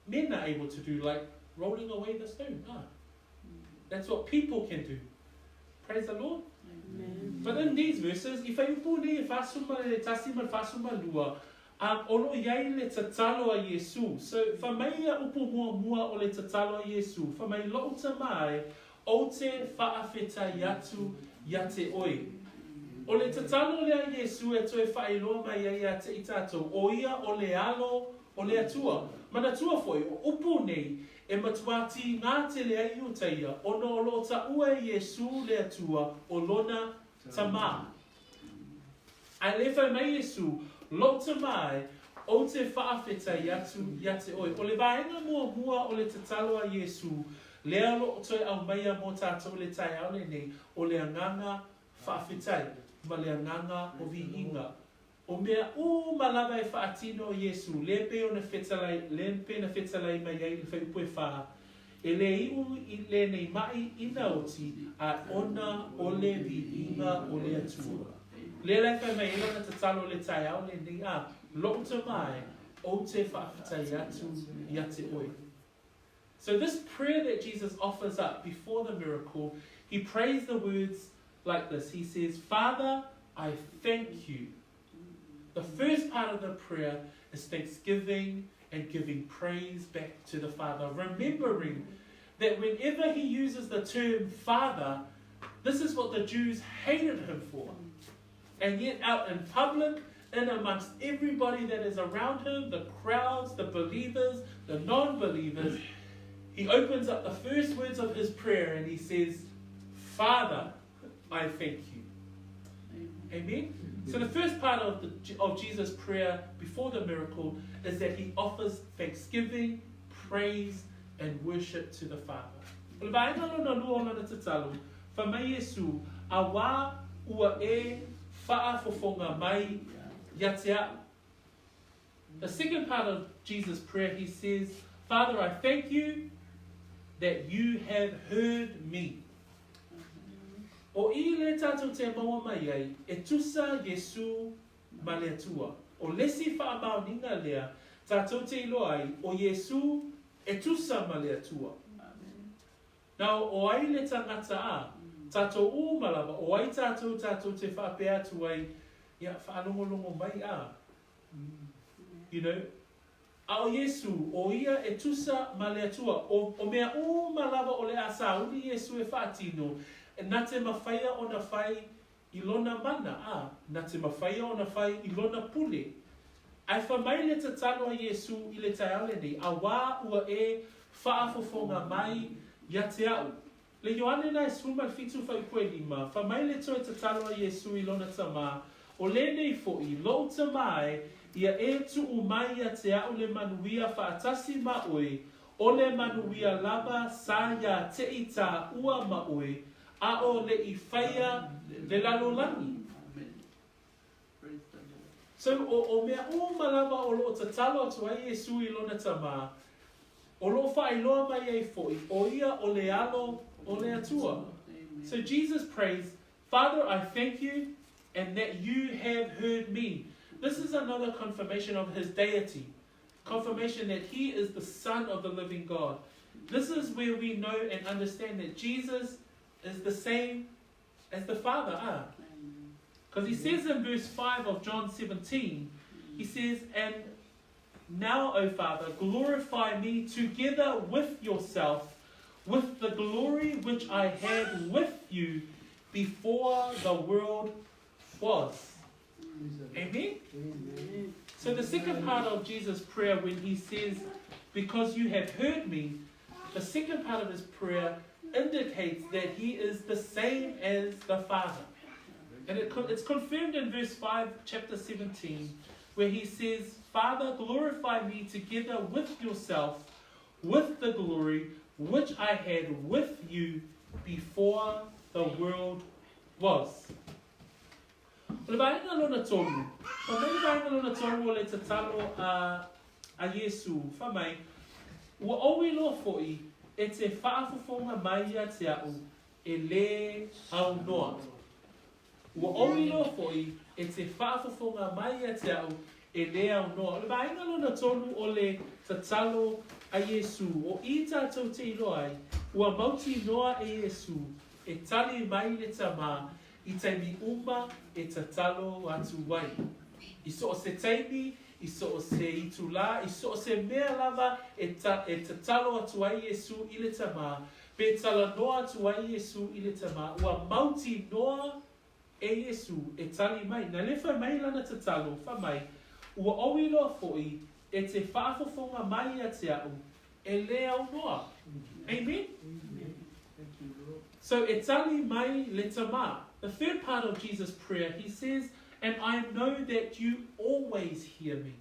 men are able to do, like rolling away the stone. That's what people can do. Praise the Lord. Amen. But in these verses, if I put le fasuma le tasima fasuma lua, olo yai le tatalo a Yesu. So whamaia upu mua o le tatalo a Yesu. Whamai lo tamai o te whaafeta yatu yate oi. O le tatalo le a Yesu e toe whailoa mai a te itato. O ia o le alo o le atua. Mana tua foi o upu nei e matuati ngā te le ai utaia. O no lo ta ua Yesu le atua o lona tama. Ai le whai mai Yesu lo tamai o te whaafeta yatu yate oi. O le vaenga mua o le tatalo a Yesu. Lea lo toi au maia mo tātou le tai au le nei. O le anganga whaafetai. Ma le anganga o vi inga. O mea malava e whaatino o Yesu, le pe o na whetalai mai ai le whaipoe wha. E le iu I le nei mai ina oti a ona ole vi inga o le atua. Le lai whai mai ina ta talo le tai au le nei a lo te mai o te whaafitai atu I ate oi. So this prayer that Jesus offers up before the miracle, he prays the words like this. He says, Father, I thank you. The first part of the prayer is thanksgiving and giving praise back to the Father, remembering that whenever he uses the term Father, this is what the Jews hated him for. And yet out in public, and amongst everybody that is around him, the crowds, the believers, the non-believers, he opens up the first words of his prayer and he says, Father, I thank you. Amen? So the first part of Jesus' prayer before the miracle is that he offers thanksgiving, praise, and worship to the Father. The second part of Jesus' prayer, he says, Father, I thank you that you have heard me. O I le tātou te maua mai ai, e tusa Yesu ma le atua. O lesi whaamauninga lea, tātou te ilo ai, o Yesu e tusa ma le atua. Now, o ai le tangata a, tātou o malava, o ai tātou te whaapea atu ai, ia whaalongolongo mai a. You know, a o Yesu, o ia e tusa ma le atua, o mea o malava o le asa, uni Yesu e whaatino, nā te mawhaia o na whai I lona mana, nā te mawhaia o na whai I lona pule. Ai whamai le tatalo a Yesu I le taiale nei, a wā ua e whaafofonga mai ia te au. Le Ioane nai suma fitu whai koe lima, whamai le toi tatalo a Yesu I lona tama, o le nei fo'i, lo tamai, ia e tu umai ia te au le manuia whaatasi maoi, o le manuia lava sa ia te ita ua maoi, a o le I whaia le lalolangi. So o mea o malawa o lo tatalo atu ai Yesu I lona tama, o lo whailoa mai ai foi, o ia o le alo o le atua. So Jesus prays, Father, I thank you and that you have heard me. This is another confirmation of his deity, confirmation that he is the Son of the living God. This is where we know and understand that Jesus is the same as the Father. Because he says in verse 5 of John 17, he says, and now, O Father, glorify me together with yourself, with the glory which I had with you before the world was. Amen? Amen. So the second part of Jesus' prayer, when he says, because you have heard me, the second part of his prayer indicates that he is the same as the Father. And it's confirmed in verse 5, chapter 17, where he says, Father, glorify me together with yourself, with the glory which I had with you before the world was. Le vainga lona tonu. O me vainga lona tonu o le tatalo a Yesu. Whamai, ua owi loa fo'i e te whaafofonga mai a te au e le au noa. Ua owi loa fo'i e te whaafofonga mai a te au e le au noa. Le vainga lona tonu o le tatalo a Yesu. O I tātou te iloai, ua mauti noa e Yesu e tali mai le tama I taimi uma e tatalo atu wai. I so o se taimi, I so o se itula, I so o se mea lava e tatalo atu ai Yesu I le tama. Pe tala noa atu ai Yesu I le tama. Ua mauti noa e Yesu e tali mai. Na le whai mai lana tatalo, whai mai. Ua owi loa fo'i e te whaafofonga mai a te au e le au noa. Amen? So e tali mai le tama. The third part of Jesus' prayer, he says, and I know that you always hear me.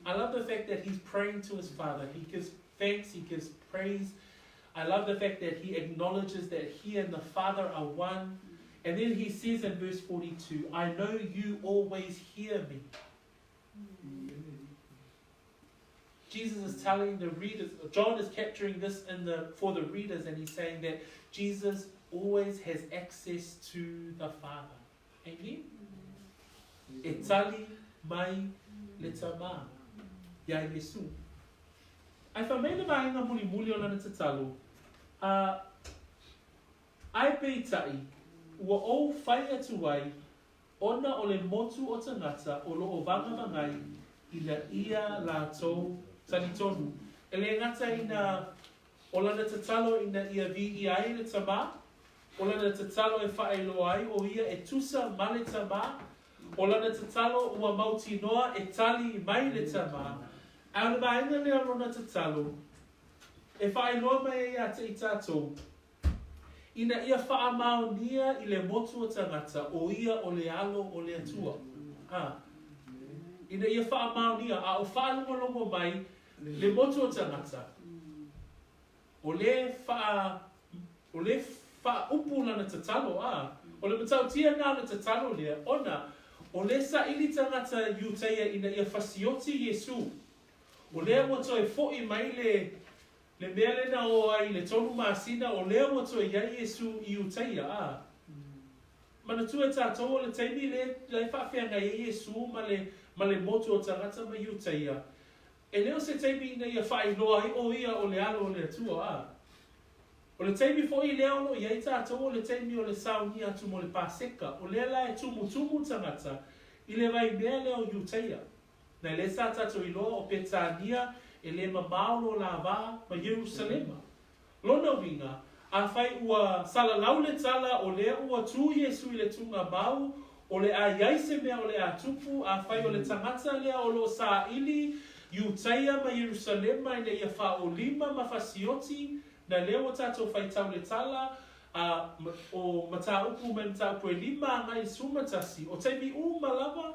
I love the fact that he's praying to his Father. He gives thanks, he gives praise. I love the fact that he acknowledges that he and the Father are one, And then he says in verse 42, I know you always hear me. Jesus is telling the readers, John is capturing this for the readers, and he's saying that Jesus always has access to the Father. Amen? E tali mai le tama. Ia Yesu. Ai whamei na mahinga muli o lana te talo. Ai pei tai, ua o whai atu ai, ona o le motu o tangata o lo o vanga vangai ina ia la tau tani tonu. E le ngata ina o lana te talo ina ia vi i ai le tama, o lana te talo e whae lo ai o ia e tusa ma le tama, o lana te talo ua mauti noa e tali mai le tama. Au le maenga lea rona te talo, e whae loa mai ia te i tātou. Ina ia wha mao nia i le motu o tangata o ia o le alo o le atua. Ina ia wha mao nia a o wha longo mai le motu o tangata. O le wha upu lana te talo o le matau tia nā le te talo lea ona o le sa ili tangata iuteia ina ia whasioti Yesu. O lea wato e fo'i mai le mea lena o ai le tonu maasina o lea wato e iai Yesu i uteia Mana tu e tātou o le teimi le whawhianga e Yesu ma le motu o tangata ma i uteia. E leo se teimi ina ia whai loa i o ia o le alo o le atua O le teimi fo'i leo no iai tātou o le teimi o le sauni atu mo le paseka. O lea la e tumu tangata i le vai mea leo i uteia. Na le sa tātou i loa o Petania e le mamaulo la va ma Jerusalema. Lona winga, a whai ua salalau le tala o lea ua tu Yesu i le tunga mau, o le a iaise mea o le a tupu, a whai o le tangata lea o lo sa ili, Iuteia ma Jerusalema i le ia wha o lima ma fasioti, na lea o tātou whai tau le tala, o mata upu me mata upu e lima ngai sumatasi, o teimi malama,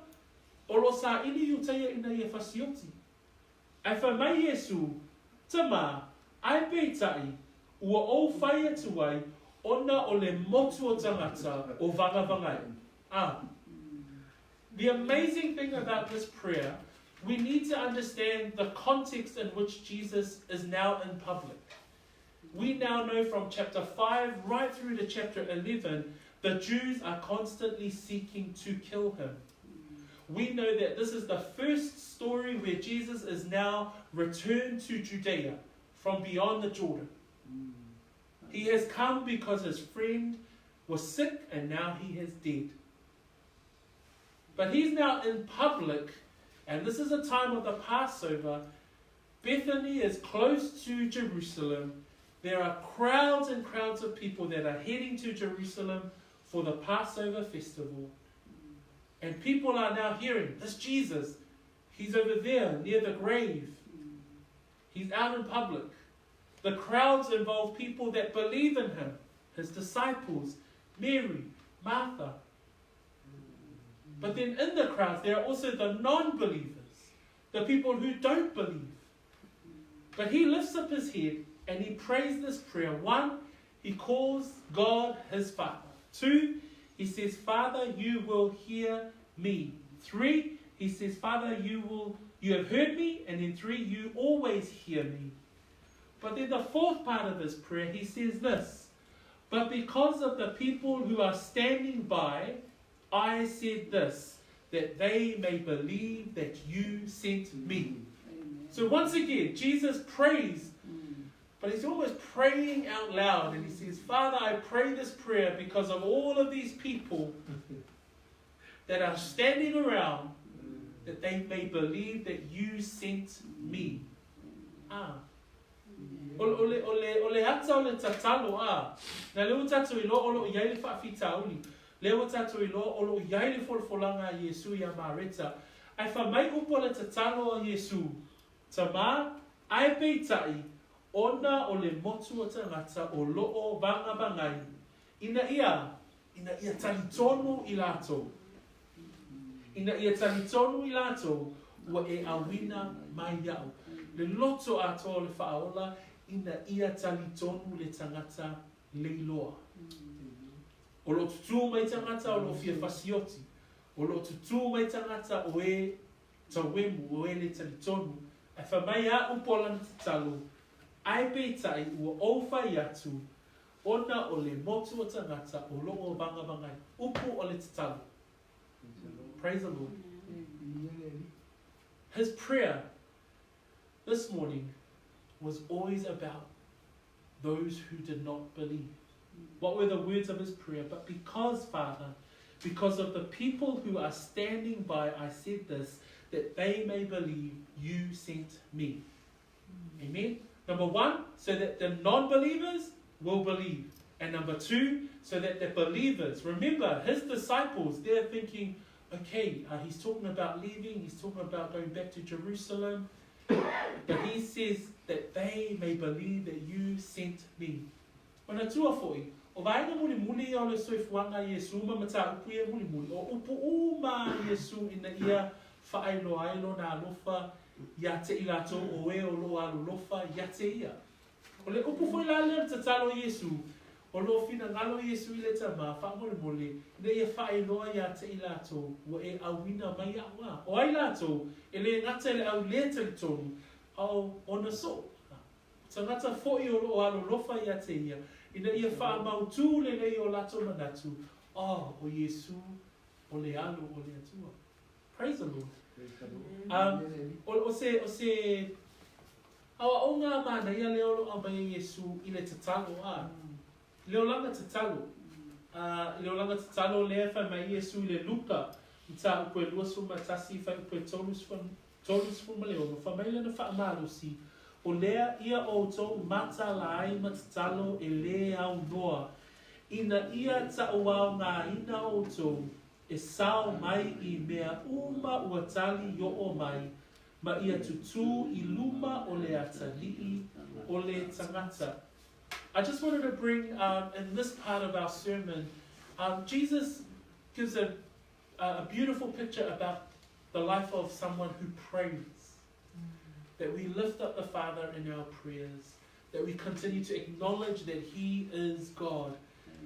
o lo sa ili Iuteia ina ia fasioti. Ai wha mai Yesu, tama, ai peitai, ua o whai atu ai, ona o le motu o tangata o vanga vangai. The amazing thing about this prayer, we need to understand the context in which Jesus is now in public. We now know from chapter 5 right through to chapter 11, the Jews are constantly seeking to kill him. We know that this is the first story where Jesus is now returned to Judea from beyond the Jordan. He has come because his friend was sick and now he is dead. But he's now in public, and this is a time of the Passover. Bethany is close to Jerusalem. There are crowds and crowds of people that are heading to Jerusalem for the Passover festival. And people are now hearing, this Jesus, he's over there near the grave. He's out in public. The crowds involve people that believe in him, his disciples, Mary, Martha. But then in the crowds, there are also the non-believers, the people who don't believe. But he lifts up his head and he prays this prayer. 1, he calls God his Father. 2, he says, Father, you will hear me. 3, he says, Father, you have heard me. And then 3, you always hear me. But then the 4th part of his prayer, he says this, but because of the people who are standing by, I said this, that they may believe that you sent me. Amen. So once again, Jesus prays, but he's almost praying out loud. And he says, Father, I pray this prayer because of all of these people that are standing around, that they may believe that you sent me. Ole hata ole tatalo na leo tatu ilo olo iai le whaafita uli. Leo tatu ilo olo iai le folfolanga Yesu ya mareta. Ai whamai upo le tatalo a Yesu. Tama, ai peitai, ona o le motu o tangata o loo vanga bangai. Ina ia talitonu i lato. Ina ia talitonu i lato, ua e awina mai iau. Le loto ato le whaola, ina ia talitonu le tangata leiloa. O O lo tutu mai tangata o lo fia fasioti. O lo tutu mai tangata o e tawemu o e le talitonu. E whamai a upola na talo. Ai peitai ua ouwhai atu. Ona o le motu o tangata o lo o banga bangai. Upu o le talo. Praise the Lord. His prayer this morning was always about those who did not believe. What were the words of his prayer? But because, Father, because of the people who are standing by, I said this, that they may believe you sent me. Amen. Number one, so that the non-believers will believe. And number two, so that the believers, remember, his disciples, they're thinking, okay, he's talking about leaving, he's talking about going back to Jerusalem. But he says that they may believe that you sent me. Ona tua foi, o vaina muli muli o le soifuanga Yesu ma mata upu e muli muli, o upu uma Yesu ina ia whaelo ailo na alofa, ia te ilato o e o lo alo lofa, ia te ia. O le upu foi la le te talo Yesu, o lo fina ngalo Yesu ile tama, wha muli muli, ne ia whaelo ia te ilato, o e awina mai awa. O ai lato, e le ngata le au le te tonu, au ona so. So ngata foi o lo alo lofa ia te ia. Ina ia wha mautu le lei o lato manatu. Oh, o Yesu, o le alo, o le atua. Praise the Lord. O se, awa o ngā mana ia leo lo amai Yesu i le tatalo a. Leo langa tatalo. Leo langa tatalo lea whai mai Yesu i le luka. I tā upoe lua suma tasi whai upoe tolus fuma leo. Wha mai lana wha amaru si. O lea ia o tō mata la ai matatalo e le au noa. Ina ia ta wao ngā ina o tō e sao mai I mea uma uatali yo o mai. Ma ia tutu I luma o le atalii o le tangata. I just wanted to bring, in this part of our sermon, Jesus gives a beautiful picture about the life of someone who prays. That we lift up the Father in our prayers, that we continue to acknowledge that He is God,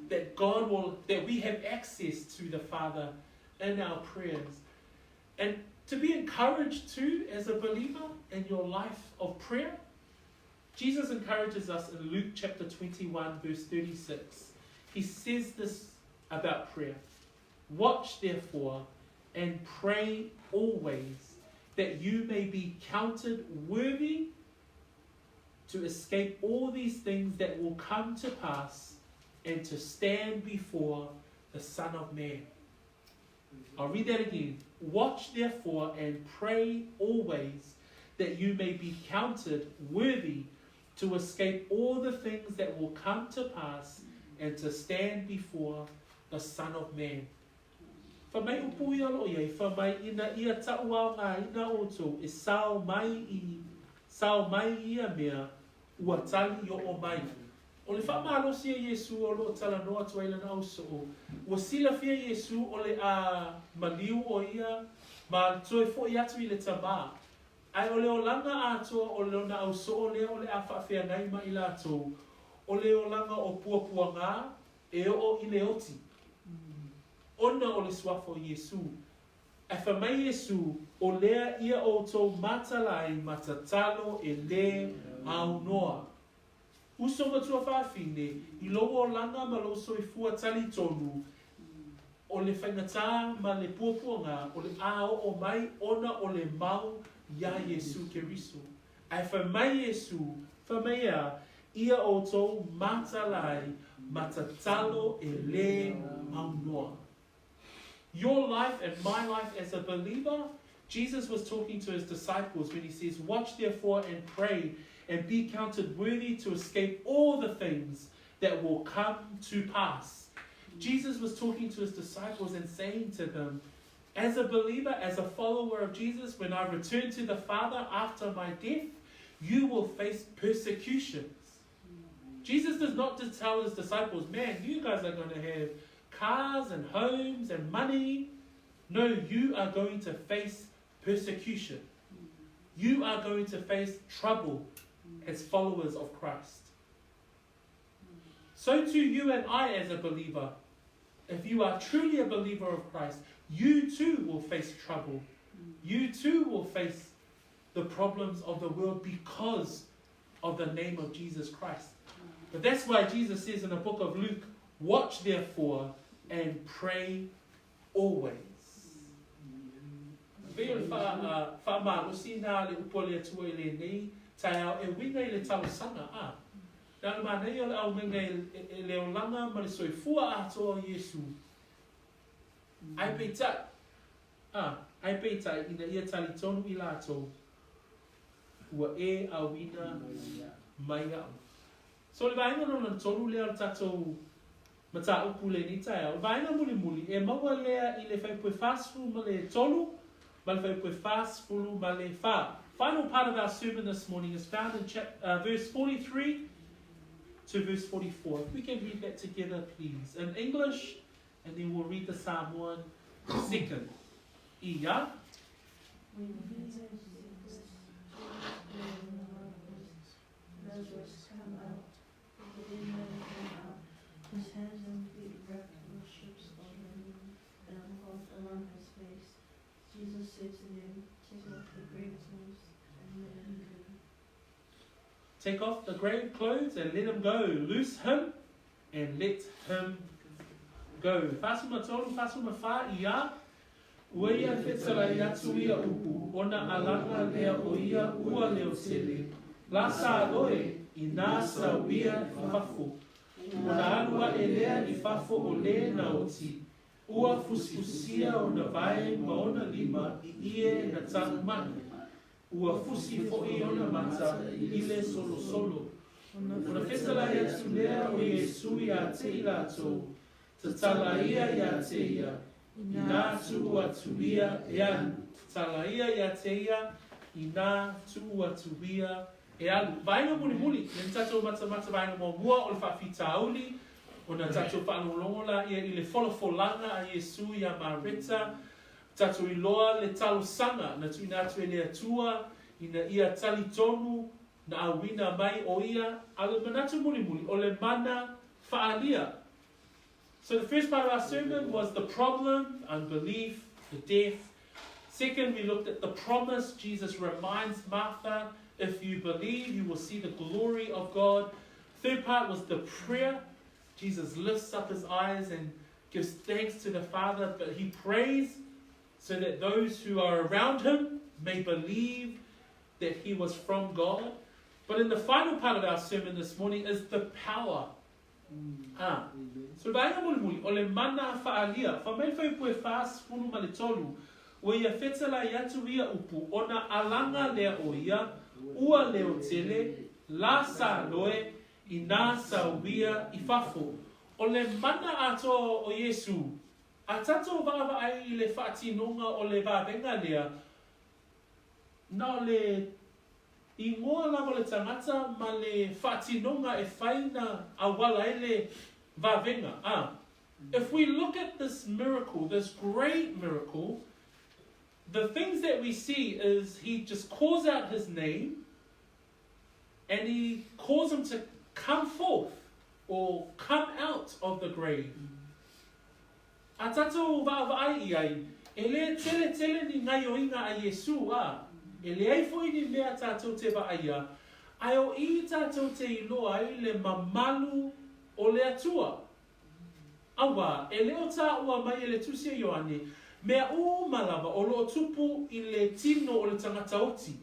that we have access to the Father in our prayers. And to be encouraged too as a believer in your life of prayer, Jesus encourages us in Luke chapter 21 verse 36. He says this about prayer. Watch therefore and pray always, that you may be counted worthy to escape all these things that will come to pass and to stand before the Son of Man. I'll read that again. Watch therefore and pray always, that you may be counted worthy to escape all the things that will come to pass and to stand before the Son of Man. Whamai upui alo iei, whamai ina ia ta'uao ngā ina o tō, e sao mai ia mea, ua tali o o mai. O le whamalo sia Yesu o lo tala noa tuaila na auso o. Ua sila fia Yesu o le a maliu o ia, ma toe fo i atu I le tama. Ai o le o langa atoa o le o na auso o le a whawhia ngai ma I la tō. O le o langa o puapua ngā, e o I le oti. Ona o le suafo Yesu. E whamai Yesu, o lea ia o tō matalai matatalo e le au noa. Uso matua whawhine, I logo o langa ma lo soifua tali tonu, o le whaingatā ma le puapuanga, o le ao o mai, ona o le mau ia Yesu Keriso. E whamai Yesu, whamai ia o tō matalai matatalo e le au noa. Your life and my life as a believer, Jesus was talking to his disciples when he says, watch therefore and pray and be counted worthy to escape all the things that will come to pass. Jesus was talking to his disciples and saying to them, as a believer, as a follower of Jesus, when I return to the Father after my death, you will face persecutions. Jesus does not just tell his disciples, man, you guys are going to have cars and homes and money. No, you are going to face persecution. You are going to face trouble as followers of Christ. So too you and I as a believer if you are truly a believer of Christ, you too will face trouble. You too will face the problems of the world because of the name of Jesus Christ. But that's why Jesus says in the book of Luke, watch therefore and pray always. Vele whamārusi nā le upole atua I le nei, tai au e winga I le tausanga a. Nā le mānei o le au menga I le olanga ma le soifua atoa o Yesu. Ai peitai. Ai peitai ina ia tali tonu I lātou. Ua e awina mai au. So le vainga no na tonu lea tatou mata upu le ni tai au. Vainga muli e maua lea I le whaipue whasfu ma le tonu. Final part of our sermon this morning is found in verse 43 to verse 44. If we can read that together, please. In English, and then we'll read the Samoan second. Ia. Lazarus come out. The dead man came out. His hands and feet wrapped with strips of linen and a cloth around his face. Jesus said to them, take off the grave clothes and let him go. Take off the grave clothes and let him go. Loose him and let him go. Fasuma tolu, fasuma fa ia. Uia fetala yatu ia upu. Ona alanga lea o ia ua leo tele. Lasalo ina sawia fafu. Ona alua elea I fafo o le na oti. Ua fusfusia o na vae ma ona lima I ie na tāmani. Ua fusi fo'i o na mata I le solo. Ona fetala yatu lea o Yesu ia te I lātou. Te tala ia te ia. Ina tu atu ia ealu. Tala ia te ia. Ina tu atu ia ealu. Vainga muli. Nen tatou mata vainga mua o le whawhita auli. Ona tatou whanolongola ia I le wholofolanga a Yesu ia mareta. Tatou I loa le talosanga na tuina atu e le atua. Ina ia talitonu na awina mai o ia. Ale manatu muli o le mana whaalia. So the first part of our sermon was the problem, unbelief, the death. Second, we looked at the promise. Jesus reminds Martha, if you believe, you will see the glory of God. Third part was the prayer. Jesus lifts up his eyes and gives thanks to the Father, but he prays so that those who are around him may believe that he was from God. But in the final part of our sermon this morning is the power. So vainga muli o le mana whaalia, whamei whaipue whaas punu ma le tolu, o ia whetala yatu ia upu, ona alanga lea o ia, ua leo tele, Lasalo I nā sawia I fafo. O le mana ato o Yesu, a tato vava ai I le whaatinonga o le vavenga lea, na le I ngoa lava le tangata ma le whaatinonga e whaina a wala ele vavenga. If we look at this miracle, this great miracle, the things that we see is he just calls out his name and he calls him to come forth or come out of the grave. A tatou va'ava'ai ai, e le tele ni ngai o inga a Yesu e le ai foi ni mea tātou te va'aia, ai o I tātou te iloa ai le mamalu o le atua. Awa, e leo tā ua mai e le tusia Ioane, mea o malava o lo tupu I le tino o le tangata oti.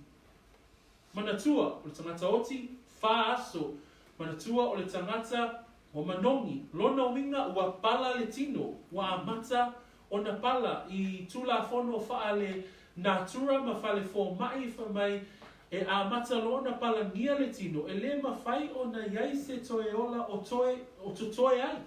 Manatua o le tangata oti, wha aso. Manatua o le tangata o manongi. Lona winga ua pala le tino, ua amata o na pala I tula fono wha le natura ma fale fo mai fa mai e a mata lona pala ngia le tino e le mawhai o na iai se toe ola o toe ai.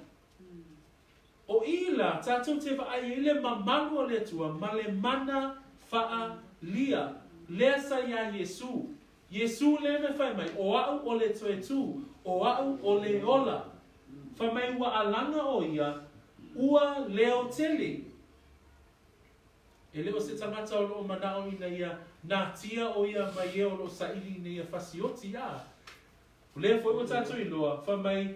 O ila tātou te whaai I le mamalu o le tua ma le mana wha lia lea sa ia Yesu. Yesu le me whai mai o au o le toe tu, o au o le ola. Wha mai ua alanga o ia, ua leo tele. E leo se tangata o loo manao ina ia nā tia o ia mai e o loo saili ina ia whasioti ia. Lea fwoi o tātou I loa, wha mai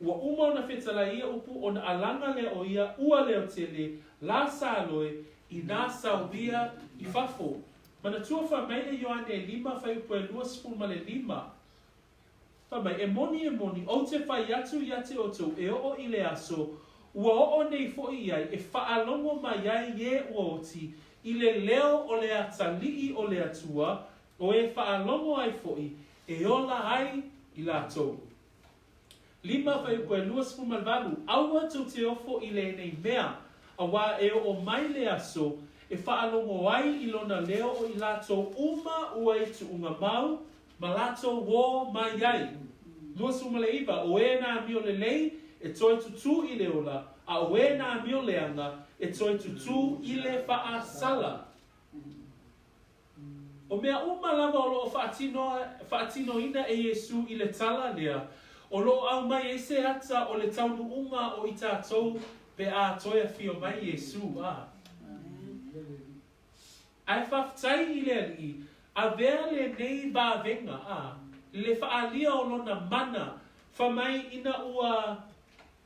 ua uma ona whetala ia upu ona alanga le o ia ua leo tele Lasalo I nā sauwia I whafo. Mana tua whamaile Ioane 5:2 ma le 5. Whamai e moni, o te whai atu ia te oto e o I le aso, ua o nei fo'i ai e whaalongo mai ai e ua oti I le leo o le atalii o le atua, o e whaalongo ai fo'i e ola ai I lātou. 5:2 ma le 8. Aua tu te ofo I le nei mea, a wā e o mai le aso, e whaalongo ai I lona leo o I lātou uma ua I tuunga mau, ma lātou wō mai ai. 2:1 o e nā mio le lei, e toi tutu I le ola, a o e nā mio le anga, e toi tutu I le whaasala. O mea uma lava o loo whaatino ina e Yesu I le tala lea, o loo au mai e se ata o le taunu unga o I tātou, pe a toia fio mai Yesu a. Ai whaftai I le ali, a vea le nei ba venga a, le whaalia o lona mana, whamai ina ua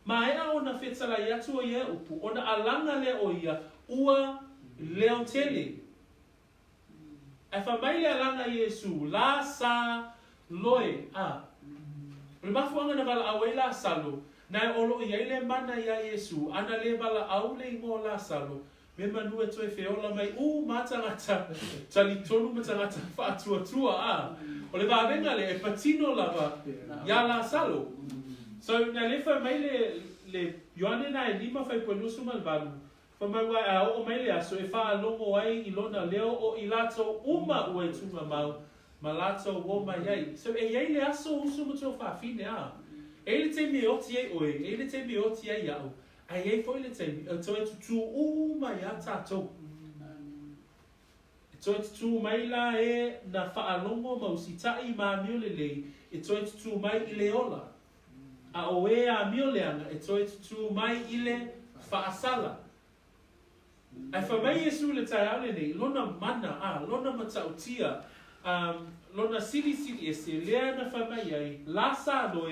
maea o na whetala I atu o ia upu, o na alanga le o ia, ua leo tele. Ai whamai le alanga Yesu, Lasalo a. Le mafuanga na wala awe Lasalo, nai olo I le mana ia Yesu, ana le wala au le ingo Lasalo, me manu e toi feola mai, matangata, tali tonu matangata whaatua a. O le vāwenga le e patino lava, ia Lasalo. So, na le whamai le Ioane na e 5:2 ma le 8, whamai wai a o mai le aso, e whaalongo ai I lona leo o I lato uma ua e tunga mau, ma lato o mai ai. So, e iei le aso usu matua whaafine a. E le te me oti ai oe, e le te me oti ai au. Ai ei foi le te me, toi tutu mai a tātou. E toi tutu mai la e na whaalongo mausitai ma mio le lei, e toi tutu mai I le ola. A o e a mio le anga, e toi tutu mai I le whaasala. Ai whamai Yesu le tai au le nei, lona mana a, lona matautia, lona sili e se lea na whamai ai, Lasalo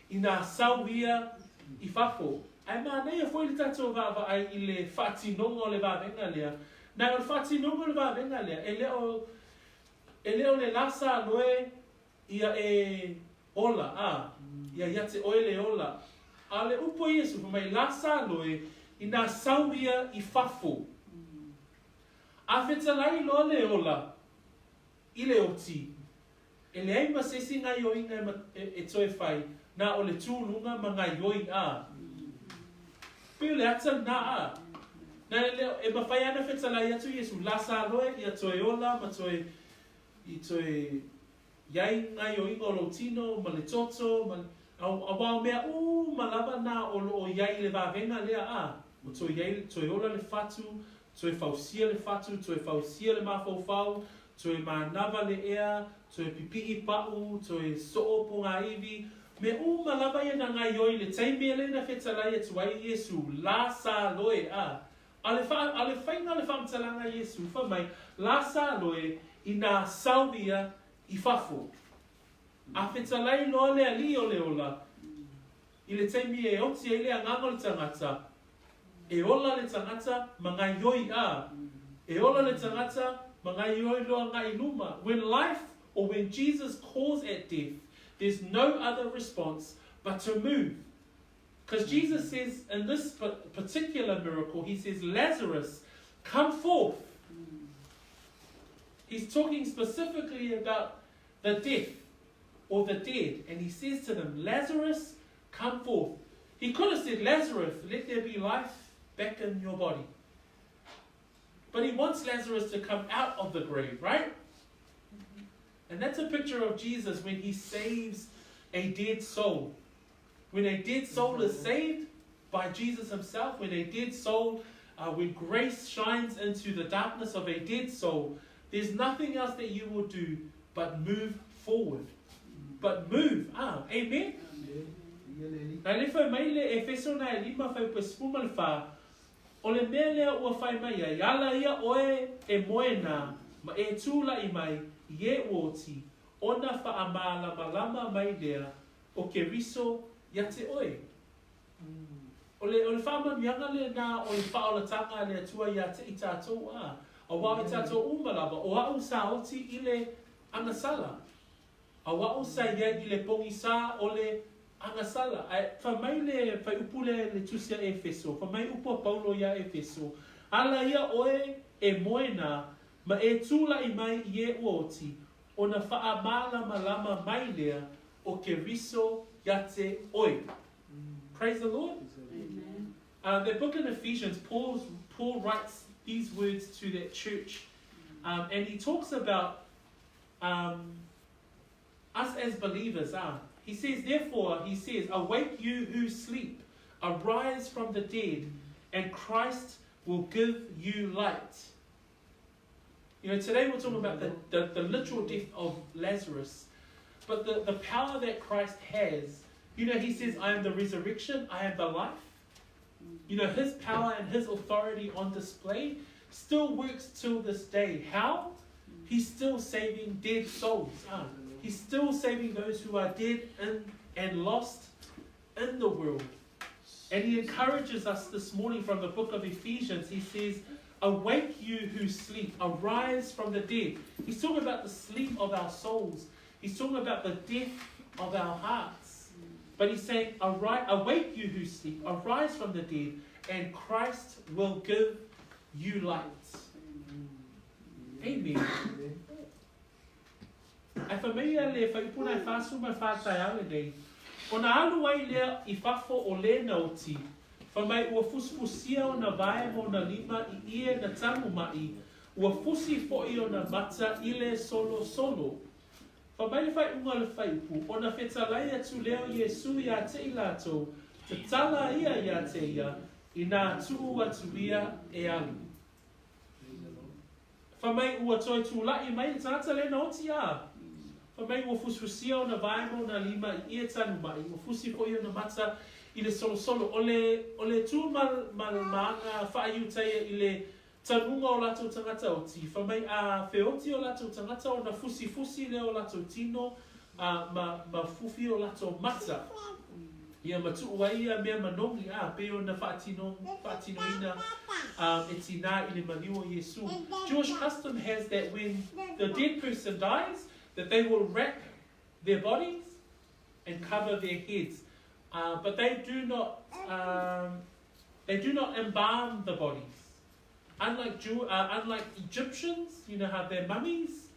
I nā sauwia I whafo. Ai mā nei a foi le tatou vava ai I le whaatinonga o le vāwenga lea. Nā o le whaatinonga o le vāwenga lea, e leo le Lasalo ia e ola a, ia te oe le ola. A le upo Yesu, mai Lasalo I nā sauwia I whafo. A whetalai loa le ola, I le oti. E le ai masesi ngai o inga e toe whai, nā o le tūnunga ma ngai oi a. Pio le ata nā a. Nā leo, e mawhai ana whetalai atu Yesu, Lasalo ia toe ola, ma toe, I toe iai ngai o inga o lo tino, ma le toto, ma a wao mea, ma lava nā o iai le vāwenga lea a. O toe iai, toe ola le whatu, toe whausia le whatu, toe whausia le mawhauwhau, toe mānawa le ea, toe pipi I pau, toe soopo ngā iwi, me ma lava ia na ngai oi le taimea le na whetalai atu ai Yesu, Lasalo a. Ale whainga le whamtalanga Yesu, whamai, Lasalo I nā sauwia I whafo. A whetalai loa le ali o le ola, I le taimea e oti e le angango le tangata, e ola le tangata, ma ngai oi a. E ola le tangata, ma ngai oi loa ngai luma. When life, or when Jesus calls at death, there's no other response but to move. Because Jesus says, in this particular miracle, he says, Lazarus, come forth. He's talking specifically about the death or the dead. And he says to them, Lazarus, come forth. He could have said, Lazarus, let there be life back in your body. But he wants Lazarus to come out of the grave, right? And that's a picture of Jesus when he saves a dead soul. When a dead soul is saved by Jesus himself, when a dead soul, when grace shines into the darkness of a dead soul, there's nothing else that you will do but move forward. But move. Amen? Na le whai mai le e wheso na e 5:10 le wha, o le mea lea ua whai mai ai, ala ia oe e moe nā, ma e tūla I mai, I e uoti, ona wha amala malama mai lea, o ke riso ia te oi. O le whamamianga le nā o le whaolatanga le atua ia te i tātou a. A wā i tātou umalawa, o au sa oti i le angasala. A wā o sa ia i le pongi sa o le angasala. Whamai le whai upu le tusia e Efeso, whamai upu a Paulo ia Efeso. Ala ia oe e moena, ma e tūla i mai i e uoti, o na wha malama mai lea o ke riso ia te oi. Praise the Lord. Amen. The book in Ephesians, Paul writes these words to that church, and he talks about us as believers. He says, therefore, he says, awake you who sleep, arise from the dead, and Christ will give you light. You know, today we're talking about the literal death of Lazarus, but the power that Christ has. You know, he says, I am the resurrection, I am the life. You know, his power and his authority on display still works till this day. How? He's still saving dead souls. He's still saving those who are dead and lost in the world. And he encourages us this morning from the book of Ephesians. He says, awake you who sleep, arise from the dead. He's talking about the sleep of our souls. He's talking about the death of our hearts. But he's saying, awake you who sleep, arise from the dead, and Christ will give you light. Amen. Ai whamea le whaipuna e whāsuma whātai awe nei. O na alu ai lea I whafo o le nauti. Whamai ua fusfusia o na vae mo na lima I ie na tangu mai. Ua fusi fo I o na mata I le solo solo. Whamai whai unga le whaipu, o na whetalai atu leo Yesu ia te I lato, te tala ia te ia, I nā tuu atu ia e alu. Whamai ua toi tūlai mai le tāta le na oti a. Whamai ua fusfusia o na vaemo na lima I ia tanu mai, ua fusi po I o na mata I le solo solo. O le tū maanga whaaiutai I le tanunga o lato tangata oti. Whamai a whioti o lato tangata o na fusi le o lato tino, ma fufi o lato mata. Ia matu ia mea manongi pe o na whaatinoina e tina I le maniu o Yesu. Jewish custom has that when the dead person dies, that they will wrap their bodies and cover their heads. But they do not embalm the bodies. Unlike Egyptians, you know how they're mummies,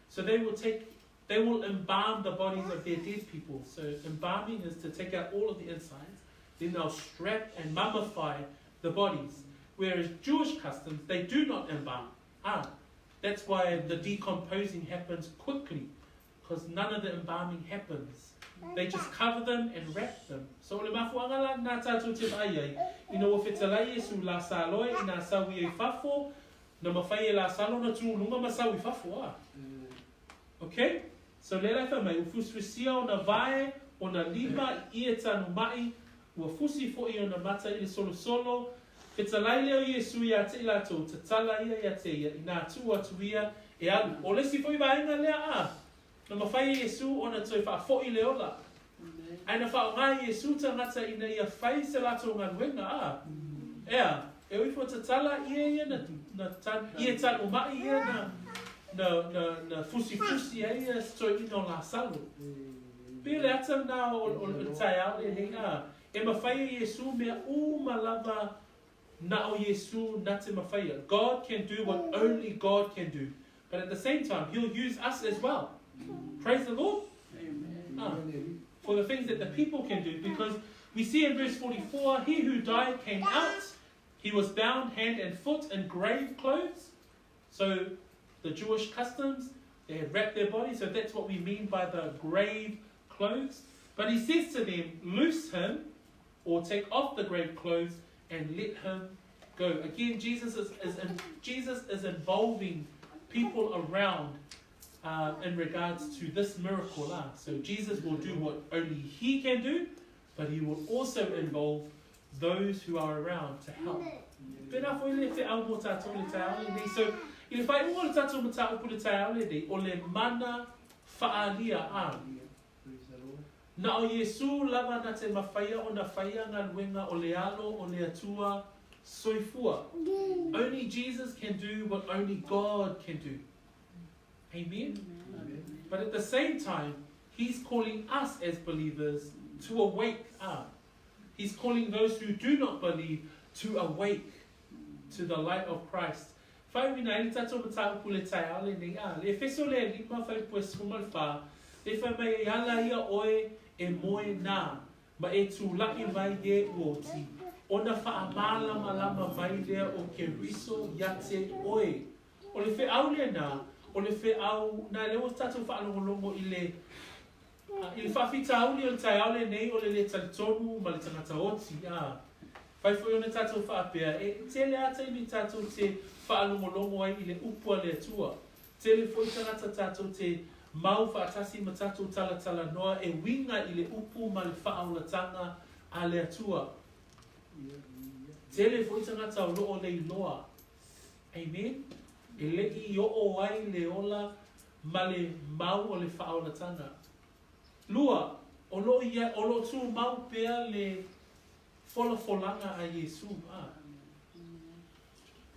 so they will embalm the bodies of their dead people. So embalming is to take out all of the insides, then they'll strap and mummify the bodies. Whereas Jewish customs, they do not embalm. That's why the decomposing happens quickly, because none of the embalming happens. They just cover them and wrap them. So le mafuanga la tātou te ai. Ina o whetalai Yesu Lasalo I nā sawi e whafo, na mawhai e Lasalo na tūlunga ma sawi whafo Okay? So le lai whamai, ufusfusia o na vae, o na lima I e tanu mai, ua fusi fo I o na mata I le solo solo, whetalai leo Yesu ia te ilato, te tala ia te ia, I nā tū atu ia e alu. O lesi fo I vaenga lea na mawhai Yesu o na toi wha fo I leola. Ai na wha o ngā Yesu tangata I na ia whai se lato ngā nuenga Ea, e ui fo te tala ia na tanu mai ia na fusi ia stoi ino Lasalo. Pele ata na o tai au e hea. E mawhai Yesu mea malava na o Yesu na te mawhai. God can do what only God can do. But at the same time, He'll use us as well. Praise the Lord. Amen. For the things that the people can do. Because we see in verse 44, he who died came out. He was bound hand and foot in grave clothes. So the Jewish customs, they had wrapped their bodies. So that's what we mean by the grave clothes. But he says to them, loose him or take off the grave clothes and let him go. Again, Jesus is involving people around in regards to this miracle. So Jesus will do what only He can do, but He will also involve those who are around to help. So, if I want to touch on the mana fa'alia Na o Yesu lava na te mawhaia o na whaia ngā luenga o le alo o le atua soifua. Only Jesus can do what only God can do. Amen? But at the same time, He's calling us as believers to awake up. He's calling those who do not believe to awake to the light of Christ. Faatuina i tatou matau pule tai ale nei a. Le feso le lima fai pues kumal fa. Le fai mai ala ia oe e moe na. Ma e tu laki vai ye uoti. Ona fa amala malama vai lea o ke riso yate oe. O le fe au le na. O le fe au na le o tatou fa alongolongo i le whawhita auli o tai aule nei o le talitonu ma le tangata oti. Whai fwoi o ne tātou whaapea. E te le ata i ni tātou te whaalongolongo ai i le upua le atua. Te le fwoi tangata tātou te mau whaatasi ma tātou talatala noa e winga i le upu ma le whaaulatanga a le atua. Te le fwoi tangata o loo le iloa. Amen? E le i o ai le ola ma le mau o le whaaulatanga. Lua, o lo tu mau pea le folanga a Yesu.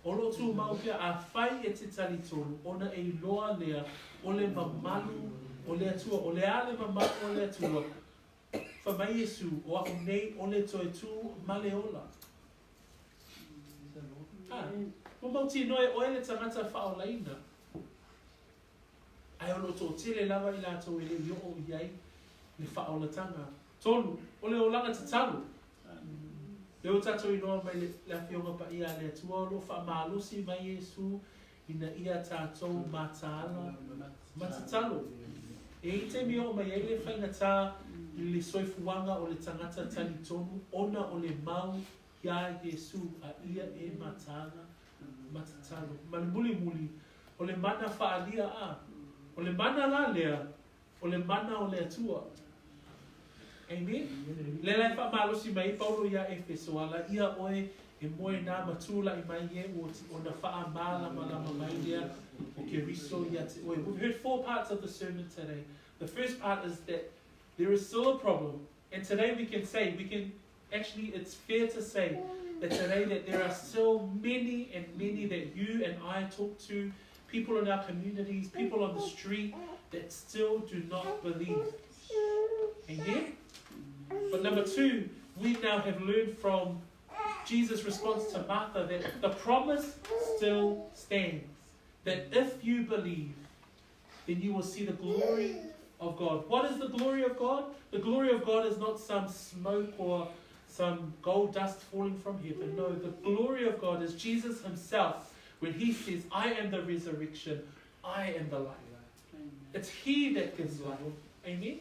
O lo tu mau pea a whai e te talitonu, ona e loa lea, o le mamalu, o le atua, o le ale mamalu o le atua. Wha mai Yesu, o ako nei o le toi tu ma le ola. Mo mauti noe o ele tangata whao laina. Ai ono tō tele lava i lato e le yo o iai. Le whaolatanga. Tolu, o le olanga te talu. Le o tato inoa mai le awhionga pa ia le atua, lo wha maalosi mai Yesu, ina ia tātou mataala, matatalu. E i te mio mai e le whainata i le soifuanga o le tangata tani tonu, ona o le mau ia Yesu, a ia e mataala, matatalu. Ma le muli muli, o le mana whaalia a, o le mana la lea, o le mana o le atua. Amen. Le lai wha malosi mai Paulo ia Efeso ala ia oe e moe nā matula i mai e o na wha malama mai lea o ke riso ia te oe. We've heard 4 parts of the sermon today. The first part is that there is still a problem. And today actually it's fair to say that today that there are still many and many that you and I talk to, people in our communities, people on the street that still do not believe. Amen? But number 2, we now have learned from Jesus' response to Martha that the promise still stands. That if you believe, then you will see the glory of God. What is the glory of God? The glory of God is not some smoke or some gold dust falling from heaven. No, the glory of God is Jesus himself when he says, I am the resurrection, I am the life. It's he that gives life. Amen?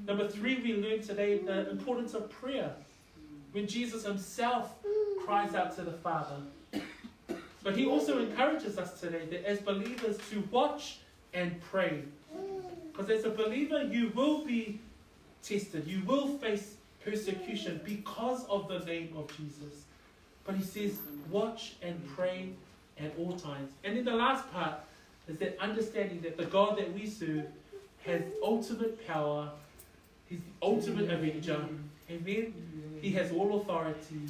Number 3, we learned today the importance of prayer. When Jesus himself cries out to the Father. But he also encourages us today that as believers to watch and pray. Because as a believer, you will be tested. You will face persecution because of the name of Jesus. But he says, watch and pray at all times. And then the last part is that understanding that the God that we serve has ultimate power. He's the ultimate avenger. Amen? He has all authority.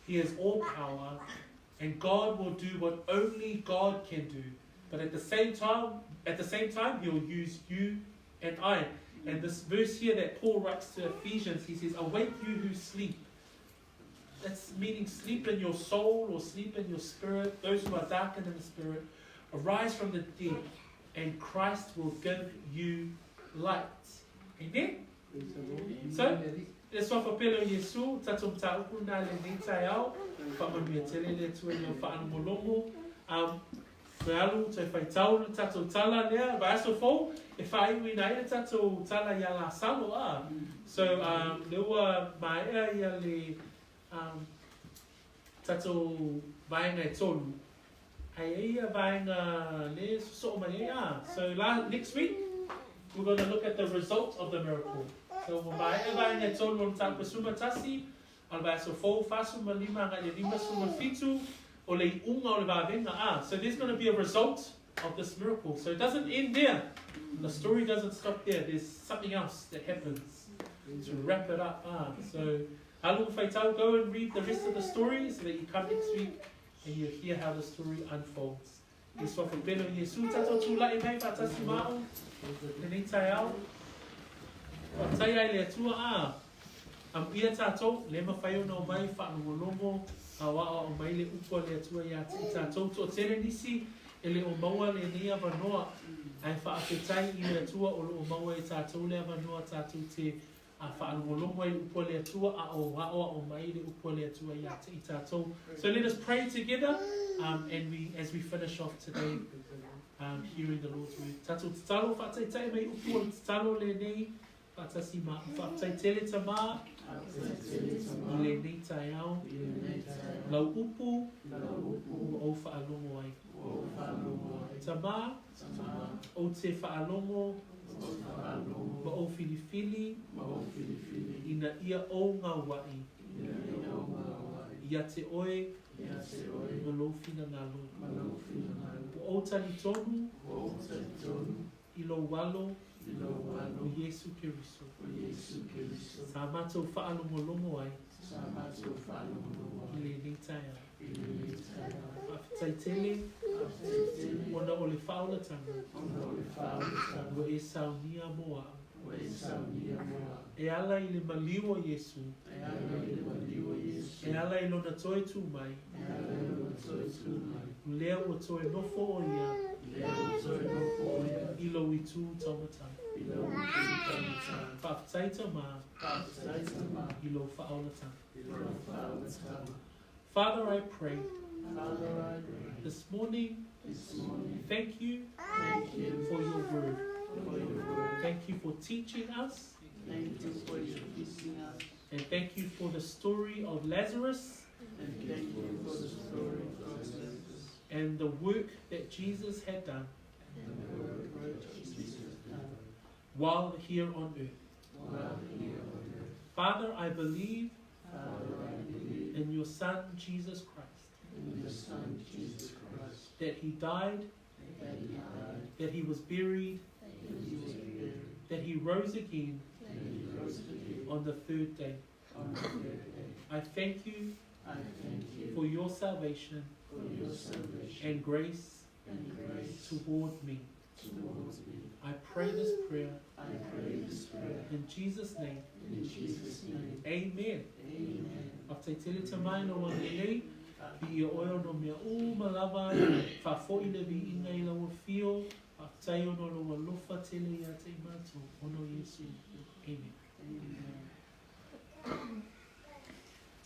He has all power. And God will do what only God can do. But at the same time, he'll use you and I. And this verse here that Paul writes to Ephesians, he says, awake you who sleep. That's meaning sleep in your soul or sleep in your spirit. Those who are darkened in the spirit, arise from the dead, and Christ will give you light. Amen? So, e soa whapelo Yesu, tato mta uku nā le neitai au, whamamia tele le tue leo whaanamolomo, koe alu, toi whai tauru, tato tala lea, vai aso fōu, e whai ui nai le tato tala ia Lasalo a. So, leua maea ia le tato vaenga e tolu. Ai ia vaenga le so mai a. So, next week, we're going to look at the result of the miracle. So, maea tolu on tāpua suma tasi, alba so fōu fasu malima ngai lima suma fitu, o le unga o le vavenga. So there's going to be a result of this miracle. So it doesn't end there. The story doesn't stop there. There's something else that happens. to wrap it up. So, Alo Faitau, go and read the rest of the story so that you come next week and you hear how the story unfolds. Yesu whakapelo Yesu tato tula I mei whatasi mao. Nenei tai au. Whatai ai le atua am ia tato le mawhai ona o mai whaanongolongo a waa o mai le upo le atua ia tato to tere nisi ele o maua le nia wanoa ai whaafetai I le atua o lo o maua I tato le wanoa tato te a whaanongolongo I upo le atua a o waa o mai le upo le atua ia tato. So let us pray together and as we finish off today hearing the Lord's word. Tato tatalo whaatai mai upo tatalo le nei whaatasi ma whaatai tele tama le nei tai au lau upu o whaalongo ai tama o te whaalongo ma o filifili ina ia o ngā wai ia te oe ma lo fina ngalo o tani tonu I lo walo o Yesu Kiriso sa matou whaalongolongo ai I le nei tai au whaafitai tele ona o le whaolatanga o e saunia moa e ala I le maliu o Yesu e ala I lona toe tu mai lea o toe nofo o ia I lo I tu taumata whaafitai tama I lo whaolatanga. Father, I pray this morning, thank you for your word. Thank you for teaching us. And thank you for the story of Lazarus and the work that Jesus had done while here on earth. Father, I believe in your Son, Jesus Christ, that he died, that he was buried, that he rose again on the third day. I thank you for your salvation and grace toward me. I pray this prayer in Jesus' name. Amen. After tele tamai no wanelei, I oil no mea malava, fa foi le vi inga I la fio, after no lo lofa tele ya te mato, ono Yesu. Amen.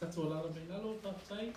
Tato lala me lalo, after